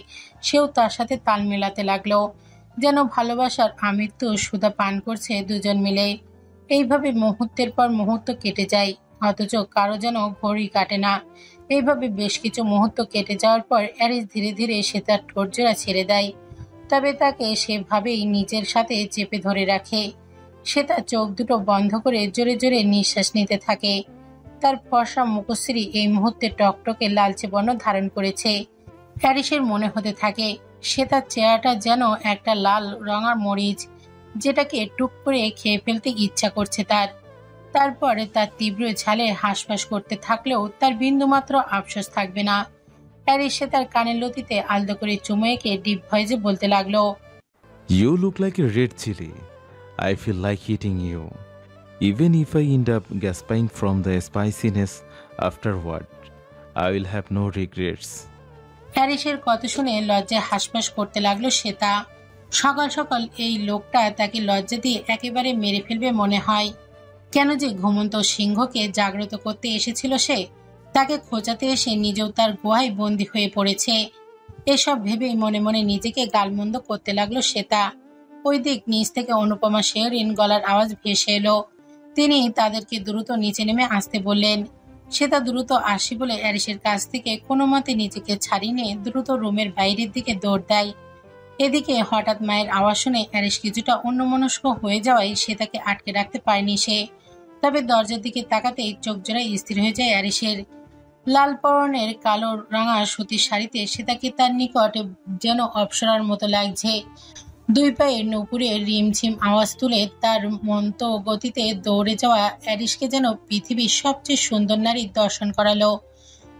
Speaker 2: সেও তার সাথে তাল মেলাতে লাগলো, যেন ভালোবাসার আমৃত্যু সুধা পান করছে দুজন মিলে। এইভাবে মুহূর্তের পর মুহূর্ত কেটে যায়, অথচ কারো যেন ঘড়ি কাটে না। এইভাবে বেশ কিছু মুহূর্ত কেটে যাওয়ার পর অ্যারিস ধীরে ধীরে সে তার ঠোঁটজোড়া ছেড়ে দেয়। তবে তাকে সেভাবেই নিজের সাথে চেপে ধরে রাখে। সে তার চোখ দুটো বন্ধ করে জোরে জোরে নিঃশ্বাস নিতে থাকে। তার ফর্সা মুখশ্রী এই মুহূর্তে টকটকে লালচে বর্ণ ধারণ করেছে। অ্যারিসের মনে হতে থাকে সে তার চেহারাটা যেন একটা লাল রঙা মরিচ, যেটাকে টুক করে খেয়ে ফেলতে ইচ্ছা করছে তার। তারপরে তার তীব্র ঝালে হাঁসফাঁস করতে থাকলেও তার বিন্দুমাত্র আফসোস থাকবে না। অ্যারিস সে তার কানের লতিতে আলতো করে চুমু এঁকে ডিপ ভয়েসে বলতে লাগলো,
Speaker 9: You look like a red chili. I feel like eating you. Even if I end up gasping from the spiciness afterward, I will have no regrets.
Speaker 2: প্যারিসের কথা শুনে লজ্জায় হাঁসফাঁস করতে লাগলো শ্বেতা। সকাল সকাল এই লোকটা তাকে লজ্জা দিয়ে একেবারে মেরে ফেলবে মনে হয়। কেন যে ঘুমন্ত সিংহকে জাগ্রত করতে এসেছিল সে, তাকে খোঁচাতে এসে নিজেও তার গুহায় বন্দী হয়ে পড়েছে। এসব ভেবেই মনে মনে নিজেকে গালমন্দ করতে লাগলো শ্বেতা। ওই দিক নিচ থেকে অনুপমা শেহরিন গলার আওয়াজ ভেসে এলো। তিনি তাদেরকে দ্রুত নিচে নেমে আসতে বললেন। শ্বেতা দ্রুত আসি বলে অ্যারিসের কাছ থেকে কোনো মতে নিজেকে ছাড়িয়ে নিয়ে দ্রুত রুমের বাইরের দিকে দৌড় দেয়। এদিকে হঠাৎ মায়ের আওয়াজ শুনে অ্যারিস কিছুটা অন্যমনস্ক হয়ে যাওয়ায় শ্বেতাকে আটকে রাখতে পারেনি সে। তবে দরজার দিকে তাকাতেই চোখ জোড়ায় স্থির হয়ে যায় অ্যারিসের। লাল পরনের কালো রাঙা সুতির শাড়িতে শ্বেতাকে তার নিকট যেন অপ্সরার মতো লাগছে। দুই পায়ের নুপুরে রিমঝিম আওয়াজ তুলে তার মন্ত গতিতে দৌড়ে যাওয়া অ্যারিসকে যেন পৃথিবীর সবচেয়ে সুন্দর নারীর দর্শন করালো।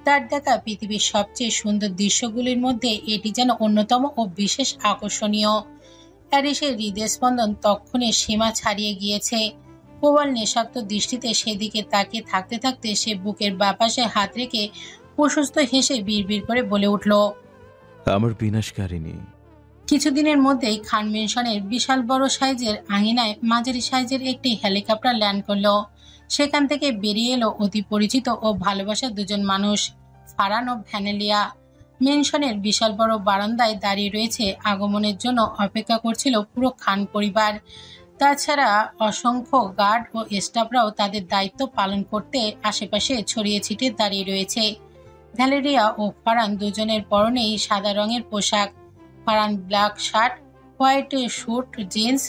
Speaker 2: তার দেখা পৃথিবীর সবচেয়ে সুন্দর দৃশ্যগুলির মধ্যে এটি যেন অন্যতম ও বিশেষ আকর্ষণীয়। অ্যারিসের হৃদয় স্পন্দন তক্ষণে সীমা ছাড়িয়ে গিয়েছে। প্রবল নেশাক্ত দৃষ্টিতে সেদিকে তাকিয়ে থাকতে থাকতে সে বুকের বাপাশে হাত রেখে প্রশস্ত হেসে বিড়বিড় করে বলে উঠল,
Speaker 9: আমার বিনাশকারিণী।
Speaker 2: কিছুদিনের মধ্যেই খান মেনশনের বিশাল বড় সাইজের আঙিনায় মাঝারি সাইজের একটি হেলিকপ্টার ল্যান্ড করলো। সেখান থেকে বেরিয়ে এলো অতি পরিচিত ও ভালোবাসার দুজন মানুষ, ফারান ও ভ্যানেলিয়া। মেনশনের বিশাল বড় বারান্দায় দাঁড়িয়ে রয়েছে। আগমনের জন্য অপেক্ষা করছিল পুরো খান পরিবার। তাছাড়া অসংখ্য গার্ড ও স্টাফরাও তাদের দায়িত্ব পালন করতে আশেপাশে ছড়িয়ে ছিটিয়ে দাঁড়িয়ে রয়েছে। ভ্যালেরিয়া ও ফারান দুজনের পরনেই সাদা রঙের পোশাক। Faran black shirt, white suit jeans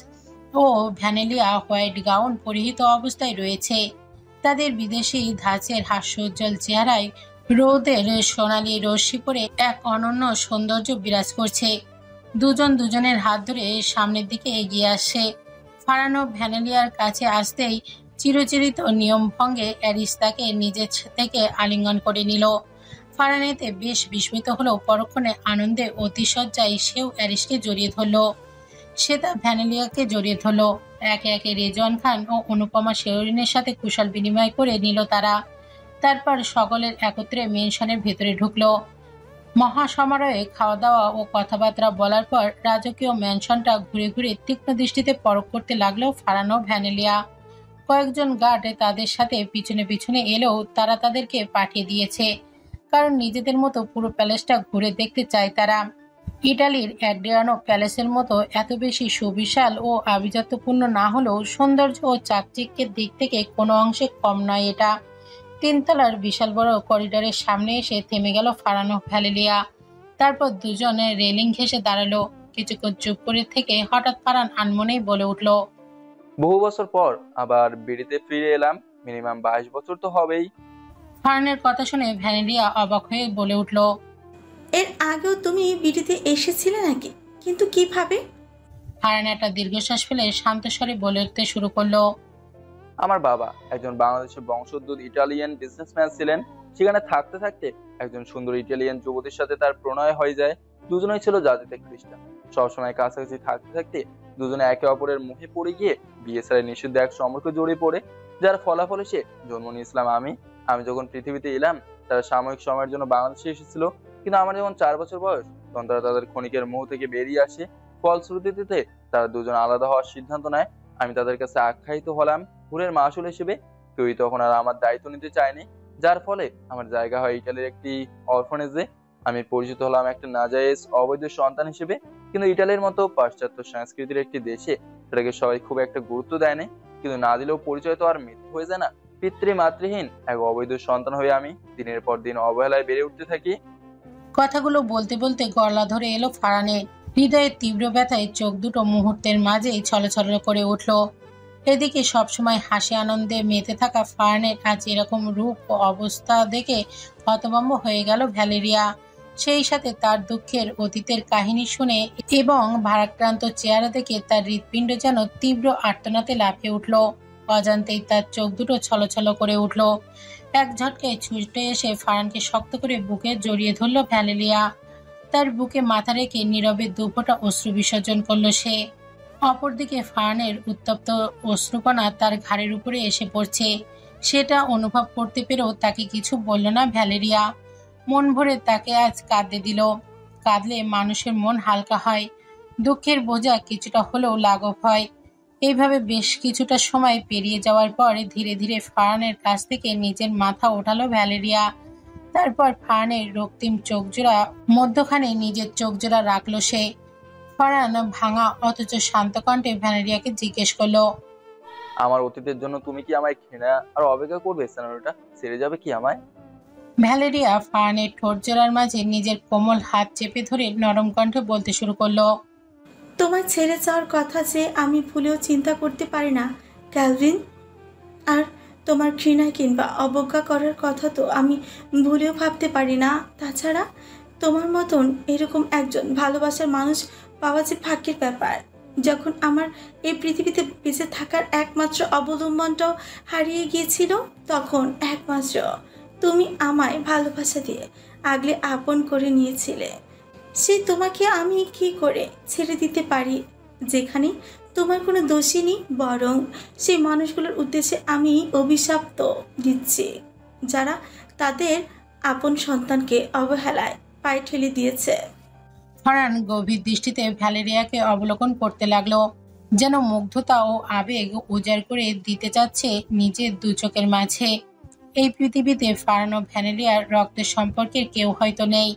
Speaker 2: ও ভ্যানেলিয়া হোয়াইট গাউন পরিহিত অবস্থায় রয়েছে। তাদের বিদেশি ধাঁচের হাস্যোজ্জ্বল চেহারায় রোদের সোনালি রশ্মি পরে এক অনন্য সৌন্দর্য বিরাজ করছে। দুজন দুজনের হাত ধরে সামনের দিকে এগিয়ে আসছে। ফারান ও ভ্যানেলিয়ার কাছে আসতেই চিরচিরিত নিয়ম ভঙ্গে অ্যারিস তাকে নিজের থেকে আলিঙ্গন করে নিল। ফারান এতে বেশ বিস্মিত হলেও পরক্ষণে আনন্দে অতিশয্যায় সেও অ্যারিসকে জড়িয়ে ধরল। শ্বেতা ভ্যানেলিয়াকে জড়িয়ে ধরল। একে একে রেজওয়ান খান ও অনুপমা শেহরিনের সাথে কুশল বিনিময় করে নিল তারা। তারপর সকলের একত্রে মেনশনের ভেতরে ঢুকলো। মহাসমারোহে খাওয়া দাওয়া ও কথাবার্তা বলার পর রাজকীয় ম্যানশনটা ঘুরে ঘুরে তীক্ষ্ণ দৃষ্টিতে পরখ করতে লাগলো ফারান ও ভ্যানেলিয়া। কয়েকজন গার্ড তাদের সাথে পিছনে পিছনে এলেও তারা তাদেরকে পাঠিয়ে দিয়েছে, কারণ নিজেদের মতো পুরো প্যালেসটা ঘুরে দেখতে চায় তারা। ইটালির অ্যাড্রিয়ানো প্যালেসের মতো এত বেশি সুবিশাল ও আভিজাত্যপূর্ণ না হলেও সৌন্দর্য ও চাকচিক্যের দিক থেকে কোনো অংশে কম নয় এটা। তিনতলার বিশাল বড় করিডোরের সামনে এসে থেমে গেল ফারান ও ভ্যালেরিয়া। তারপর দুজনে রেলিং ঘেঁষে দাঁড়ালো। কিছুক্ষণ চুপ করে থেকে হঠাৎ ফারান আনমনেই বলে উঠল,
Speaker 10: বহু বছর পর আবার বিড়িতে ফিরে এলাম, মিনিমাম 22 বছর তো হবেই।
Speaker 2: ফারানের কথা শুনে ভ্যালেরিয়া অবাক হয়ে বলে উঠল,
Speaker 11: এর আগেও তুমি বিড়িতে এসেছিলে নাকি? কিন্তু কিভাবে?
Speaker 2: ফারান একটা দীর্ঘশ্বাস ফেলে শান্ত স্বরে বলে উঠতে শুরু করলো,
Speaker 10: আমার বাবা একজন বাংলাদেশের বংশোদ্ভূত ইটালিয়ান বিজনেসম্যান ছিলেন। সেখানে থাকতে থাকতে একজন সুন্দর ইটালিয়ান যুবতীর সাথে তার প্রণয় হয়ে যায়। দুজনেই ছিল জাতিতে খ্রিস্টান। সবসময় কাছাকাছি থাকতে থাকতে দুজনে একে অপরের মুখে পড়ে গিয়ে বিয়ে ছাড়াই নিষিদ্ধ এক সম্পর্কে জড়িয়ে পড়ে, যার ফলাফলে সে জন্ম নিয়েছিলাম আমি যখন পৃথিবীতে এলাম তারা সাময়িক সময়ের জন্য বাংলাদেশে এসেছিল। কিন্তু আমার যখন 4 বছর বয়স তখন তারা তাদের ক্ষণিকের মুখ থেকে বেরিয়ে আসে। ফলশ্রুতিতে তারা দুজন আলাদা হওয়ার সিদ্ধান্ত নেয়। আমি তাদের কাছে আখ্যায়িত হলাম ঘুরের মাসুল হিসেবে। কেউই তখন আর আমার দায়িত্ব নিতে চায়নি, যার ফলে আমার জায়গা হয় ইটালির একটি অরফানেজে। আমি পরিচিত হলাম একটা নাজায়েজ অবৈধ সন্তান হিসেবে। কিন্তু ইটালির মতো পাশ্চাত্য সংস্কৃতির একটি দেশে সেটাকে সবাই খুব একটা গুরুত্ব দেয় না। কিন্তু না দিলেও পরিচয় তো আর মিথ্যে হয়ে যায় না। পিতৃমাতৃহীন এক অবৈধ সন্তান হয়ে আমি দিনের পর দিন অবহেলায় বেড়ে উঠতে থাকি।
Speaker 2: কথাগুলো বলতে বলতে গলা ধরে এলো ফারানের। হৃদয়ের তীব্র ব্যথায় চোখ দুটো মুহূর্তের মাঝেই ছলছল করে উঠল। এদিকে সবসময় হাসি আনন্দে মেতে থাকা ফারানের আজ এরকম রূপ ও অবস্থা দেখে হতভম্ব হয়ে গেল ভ্যালেরিয়া। সেই সাথে তার দুঃখের অতীতের কাহিনী শুনে এবং ভারাক্রান্ত চেহারা দেখে তার হৃৎপিণ্ড যেন তীব্র আর্তনাতে লাফিয়ে উঠল। অজান্তেই তার চোখ দুটো ছলছল করে উঠল। এক ঝটকায় ছুটে এসে ফারানকে শক্ত করে বুকে জড়িয়ে ধরল ভ্যালেরিয়া। তার বুকে মাথা রেখে নীরবে দুফোঁটা অশ্রু বিসর্জন করল সে। অপরদিকে ফারানের উত্তপ্ত অশ্রুকণা তার ঘাড়ের উপরে এসে পড়ছে। সেটা অনুভব করতে পেরেও তাকে কিছু বলল না ভ্যালেরিয়া। মন ভরে তাকে আজ কাঁদতে দিল। কাঁদলে মানুষের মন হালকা হয়, দুঃখের বোঝা কিছুটা হলেও লাঘব হয়। এইভাবে বেশ কিছুটা সময় পেরিয়ে যাওয়ার পর ধীরে ধীরে ফারানের কাছ থেকে নিজের মাথা ওঠালো ভ্যালেরিয়া। তারপর ফারহানের রক্তিম চোখজোড়া মধ্যখানে নিজের চোখজোড়া রাখলো সে। ফারহান ভাঙা অথচ শান্ত কণ্ঠে ভ্যালেরিয়াকে জিজ্ঞেস করলো,
Speaker 10: আমার অতীতের জন্য তুমি কি আমায় ঘৃণা আর অবজ্ঞা করবে? সিনারিওটা ছেড়ে যাবে কি আমায়?
Speaker 2: ভ্যালেরিয়া ফারহানের ঠোঁট জোড়ার মাঝে নিজের কোমল হাত চেপে ধরে নরম কণ্ঠে বলতে শুরু করলো,
Speaker 11: তোমার ছেড়ে যাওয়ার কথা যে আমি ভুলেও চিন্তা করতে পারি না ক্যালভিন। আর তোমার ঘৃণা কিংবা অবজ্ঞা করার কথা তো আমি ভুলেও ভাবতে পারি না। তাছাড়া তোমার মতন এরকম একজন ভালোবাসার মানুষ পাওয়া যে ভাগ্যের ব্যাপার। যখন আমার এই পৃথিবীতে বেঁচে থাকার একমাত্র অবলম্বনটাও হারিয়ে গিয়েছিল, তখন একমাত্র তুমি আমায় ভালোবাসা দিয়ে আগলে আপন করে নিয়েছিলে। সে তোমাকে আমি কি করে ছেড়ে দিতে পারি, যেখানে তোমার কোনো দোষই নেই? বরং সেই মানুষগুলোর উদ্দেশ্যে আমি অভিশাপ তো দিচ্ছি, যারা তাদের আপন সন্তানকে অবহেলায় পায়ে ঠেলে দিয়েছে।
Speaker 2: ফারহান গভীর দৃষ্টিতে ভ্যালেরিয়াকে অবলোকন করতে লাগলো, যেন মুগ্ধতা ও আবেগ উজাড় করে দিতে চাচ্ছে নিজের দু চোখের মাঝে। এই পৃথিবীতে ফারহান ও ভ্যালেরিয়ার রক্তের সম্পর্কের কেউ হয়তো নেই,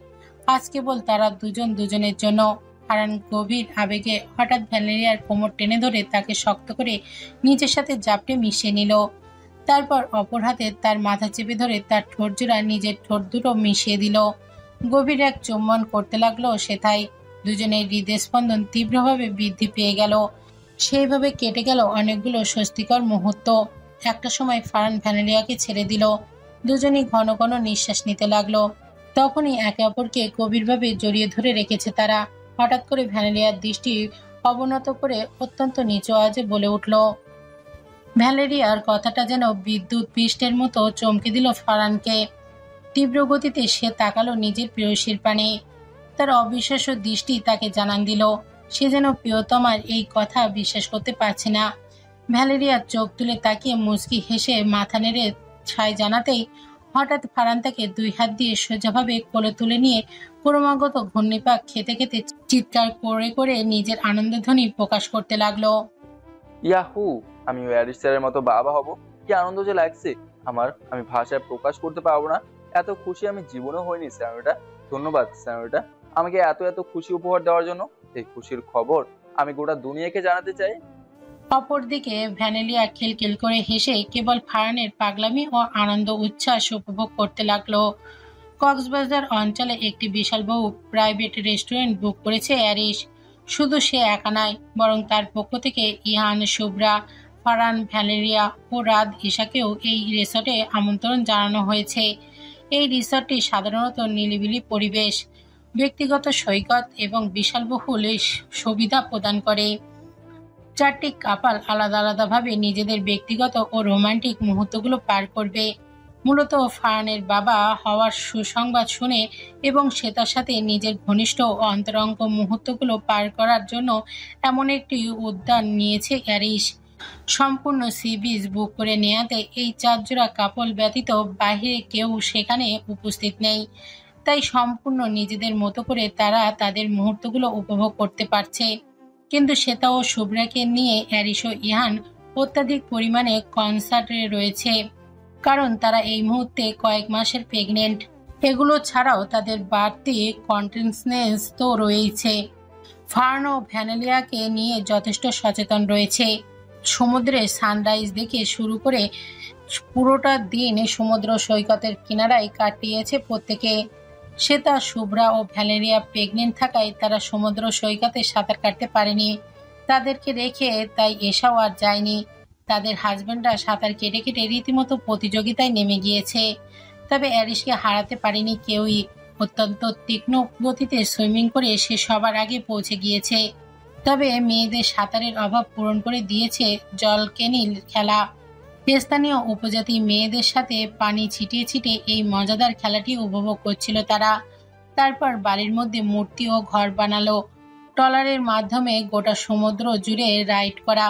Speaker 2: আজ কেবল তারা দুজন দুজনের জন্য। ফারহান গভীর আবেগে হঠাৎ ভ্যালেরিয়ার কোমর টেনে ধরে তাকে শক্ত করে নিজের সাথে জাপটে মিশিয়ে নিল। তারপর অপর হাতে তার মাথা চেপে ধরে তার ঠোঁট জোড়া নিজের ঠোঁট দুটো মিশিয়ে দিল। গভীর এক চুম্বন করতে লাগলো সেথায়। দুজনের হৃদয় স্পন্দন তীব্রভাবে বৃদ্ধি পেয়ে গেল। সেইভাবে কেটে গেল অনেকগুলো স্বস্তিকর মুহূর্ত। একটা সময় ফারহান ভ্যালেরিয়াকে ছেড়ে দিল। দুজনই ঘন ঘন নিঃশ্বাস নিতে লাগলো। তখনই একে অপরকে গভীরভাবে জড়িয়ে ধরে রেখেছে তারা। হঠাৎ করে ভ্যালেরিয়ার দৃষ্টি অবনত করে অত্যন্ত নিচু আওয়াজে বলে উঠল। ভ্যালেরিয়ার কথাটা যেন বিদ্যুৎ পৃষ্ঠের মতো চমকে দিল ফারহানকে। তীব্র গতিতে সে তাকালো নিজের প্রেয়সীর পানে। তার অবিশ্বাস্য দৃষ্টি তাকে জানান দিল সে যেন প্রিয়তমার এই কথা বিশ্বাস করতে পারছে না। ভ্যালেরিয়ার চোখ তুলে তাকিয়ে মুচকি হেসে মাথা নেড়ে ছাই জানাতেই হঠাৎ ফারহান তাকে দুই হাত দিয়ে সোজাভাবে কোলে তুলে নিয়ে ক্রমাগত ঘূর্ণিপাক খেতে খেতে চিৎকার করে করে নিজের আনন্দধ্বনি প্রকাশ করতে লাগলো।
Speaker 10: ইয়াহু, আমি ওয়ারিস স্যারের মতো বাবা হব, কি আনন্দ যে লাগছে আমার, আমি ভাষায় প্রকাশ করতে পারবো না। এত খুশি আমি জীবনেও হইনি স্যারটা। ধন্যবাদ স্যারটা আমাকে এত এত খুশি উপহার দেওয়ার জন্য। এই খুশির খবর আমি গোটা দুনিয়াকে জানাতে চাই।
Speaker 2: অপরদিকে ভ্যালেরিয়া খিলখিল করে হেসে কেবল ফারহানের পাগলামি ও আনন্দ উচ্ছ্বাস উপভোগ করতে লাগলো। কক্সবাজার অঞ্চলে একটি বিশালবহু প্রাইভেট রেস্টুরেন্ট বুক করেছে অ্যারিস। শুধু সে একা নয়, বরং তার পক্ষ থেকে ইহান, শুভ্রা, ফারহান, ভ্যালেরিয়া ও রাত ঈশাকেও এই রিসর্টে আমন্ত্রণ জানানো হয়েছে। এই রিসর্টটি সাধারণত নিরিবিলি পরিবেশ, ব্যক্তিগত সৈকত এবং বিশালবহুল সুবিধা প্রদান করে। চারটি কাপাল আলাদা আলাদাভাবে নিজেদের ব্যক্তিগত ও রোমান্টিক মুহূর্তগুলো পার করবে। মূলত ফারহানের বাবা হওয়ার সুসংবাদ শুনে এবং সে তার সাথে নিজের ঘনিষ্ঠ ও অন্তরঙ্গ মুহূর্তগুলো পার করার জন্য এমন একটি উদ্যান নিয়েছে অ্যারিস। সম্পূর্ণ সি বিচ বুক করে নেয়াতে এই চারজোড়া কাপল ব্যতীত বাহিরে কেউ সেখানে উপস্থিত নেই। তাই সম্পূর্ণ নিজেদের মতো করে তারা তাদের মুহূর্তগুলো উপভোগ করতে পারছে। কিন্তু শ্বেতা ও শুভ্রাকে নিয়ে অ্যারিস ও ইহান অত্যাধিক পরিমাণে কনসার্টে রয়েছে, কারণ তারা এই মুহূর্তে কয়েক মাসের প্রেগনেন্ট। এগুলো ছাড়াও তাদের বাড়তি কন্টিনেন্স তো রয়েছে। ফারহান ও ভ্যালেরিয়াকে নিয়ে যথেষ্ট সচেতন রয়েছে। সমুদ্রে সানরাইজ দেখে শুরু করে পুরোটা দিন সমুদ্র সৈকতের কিনারায় কাটিয়েছে প্রত্যেকে। শ্বেতা, শুভ্রা ও ভ্যালেরিয়া প্রেগনেন্ট থাকায় তারা সমুদ্র সৈকতে সাঁতার কাটতে পারেনি। তাদেরকে রেখে তাই এসাও আর যায়নি। তাদের হাজবেন্ডরা সাঁতার কেটে কেটে রীতিমতো প্রতিযোগিতায় নেমে গিয়েছে। তবে অ্যারিসকে হারাতে পারেনি কেউই। অত্যন্ত তীক্ষ্ণ গতিতে সুইমিং করে সে সবার আগে পৌঁছে গিয়েছে। তবে মেয়েদের সাঁতারের অভাব পূরণ করে দিয়েছে জলকেনিল খেলা। স্থানীয় উপজাতি মেয়েদের সাথে পানি ছিটিয়ে ছিটিয়ে এই মজাদার খেলাটি উপভোগ করছিল তারা। তারপর বালির মধ্যে মূর্তি ও ঘর বানালো। ট্রলারের মাধ্যমে গোটা সমুদ্র জুড়ে রাইড করা,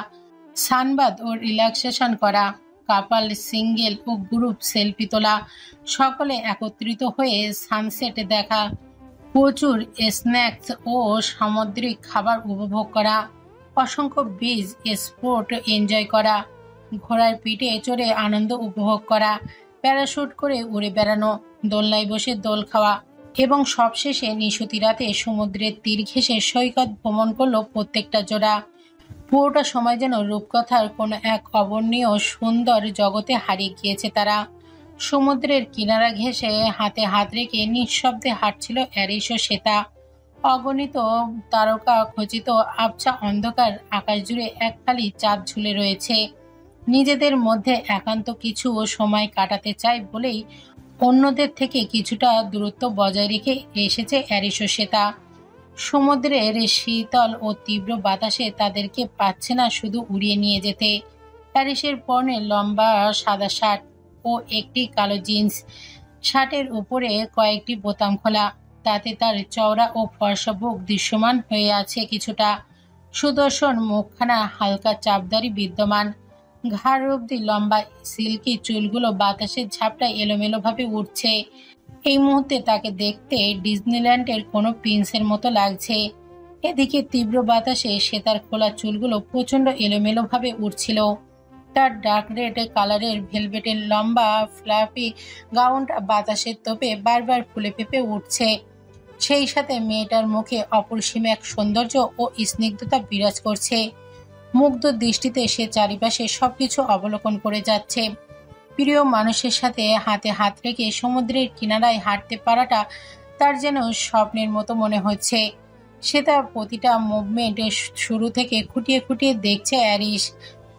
Speaker 2: সানবাদ ও রিল্যাক্সেশন করা, কাপাল, সিঙ্গেল ও গ্রুপ সেলফি তোলা, সকলে একত্রিত হয়ে সানসেট দেখা, প্রচুর স্ন্যাক্স ও সামুদ্রিক খাবার উপভোগ করা, অসংখ্য বিচ স্পোর্ট এনজয় করা, ঘোড়ার পিঠে চড়ে আনন্দ উপভোগ করা, প্যারাশুট করে উড়ে বেড়ানো, দোলনায় বসে দোল খাওয়া এবং সবশেষে নিশুতি রাতে সমুদ্রের তীর ঘেঁষে সৈকত ভ্রমণ করলো প্রত্যেকটা জোড়া। পুরোটা সময় যেন রূপকথার কোনো এক অবর্ণীয় সুন্দর জগতে হারিয়ে গিয়েছে তারা। সমুদ্রের কিনারা ঘেঁষে হাতে হাত রেখে নিঃশব্দে হাঁটছিল অ্যারিস ও শ্বেতা। অগণিত তারকা খচিত আবছা অন্ধকার আকাশ জুড়ে এক খালি চাঁদ ঝুলে রয়েছে। নিজেদের মধ্যে একান্ত কিছু সময় কাটাতে চায় বলেই অন্যদের থেকে কিছুটা দূরত্ব বজায় রেখে এসেছে অ্যারিস ও শ্বেতা। সমুদ্রের শীতল ও তীব্র বাতাসে তাদেরকে পাচ্ছে না শুধু উড়িয়ে নিয়ে যেতে। প্যারিসের পরনে লম্বা সাদা শার্ট ও একটি কালো জিন্স, শার্টের উপরে কয়েকটি বোতাম খোলা, তাতে তার চওড়া ও ফর্সা বুক দৃশ্যমান হয়ে আছে কিছুটা। সুদর্শন মুখখানা হালকা চাপদারি বিদ্যমান, ঘাড় অব্দি লম্বা সিল্কি চুলগুলো বাতাসের ঝাপটায় এলোমেলোভাবে উঠছে। এই মুহূর্তে তাকে দেখতে ডিজনিল্যান্ডের কোনো প্রিন্সের মতো লাগছে। এদিকে তীব্র বাতাসে শ্বেতার খোলা চুলগুলো প্রচণ্ড এলোমেলোভাবে উঠছিল। তার ডার্ক রেড কালারের ভেলভেটের লম্বা ফ্লাফি গাউনটা বাতাসের তোপে বারবার ফুলে ফেঁপে উঠছে। সেই সাথে মেয়েটার মুখে অপরিসীম এক সৌন্দর্য ও স্নিগ্ধতা বিরাজ করছে। মুগ্ধ দৃষ্টিতে সে চারিপাশে সবকিছু অবলোকন করে যাচ্ছে। প্রিয় মানুষের সাথে হাতে হাত রেখে সমুদ্রের কিনারায় হাঁটতে পারাটা তার যেন স্বপ্নের মতো মনে হচ্ছে। সে তার প্রতিটা মুভমেন্ট শুরু থেকে খুঁটিয়ে খুঁটিয়ে দেখছে অ্যারিস।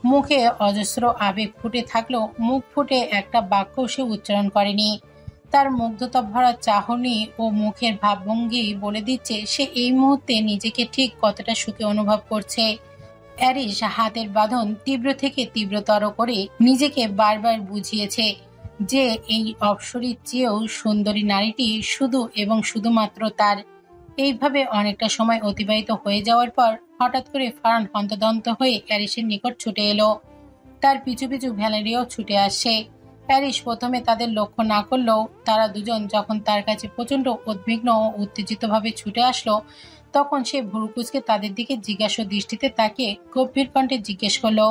Speaker 2: মুখে অজস্র আবেগ ফুটে থাকলেও মুখ ফুটে একটা বাক্য সে উচ্চারণ করেনি। তার মুগ্ধতা ভরা চাহনি ও মুখের ভাবভঙ্গি বলে দিচ্ছে সে এই মুহূর্তে নিজেকে ঠিক কতটা সুখে অনুভব করছে। অ্যারিস হাতের বাঁধন তীব্র থেকে তীব্রতর করে নিজেকে বারবার বুঝিয়েছে যে এই অপ্সরীর চেয়েও সুন্দরী নারীটি শুধু এবং শুধুমাত্র তার। এইভাবে অনেকটা সময় অতিবাহিত হয়ে যাওয়ার পর হঠাৎ করে ফারান হন্তদন্ত হয়ে অ্যারিসের নিকট ছুটে এলো। তার পিছু পিছু ভ্যালেরিয়াও ছুটে আসছে। অ্যারিস প্রথমে তাদের লক্ষ্য না করলেও তারা দুজন যখন তার কাছে প্রচণ্ড উদ্বিগ্ন ও উত্তেজিতভাবে ছুটে আসলো, তখন সে ভুরুকুচকে তাদের দিকে জিজ্ঞাসা দৃষ্টিতে তাকে গভীর কণ্ঠে জিজ্ঞেস করলো,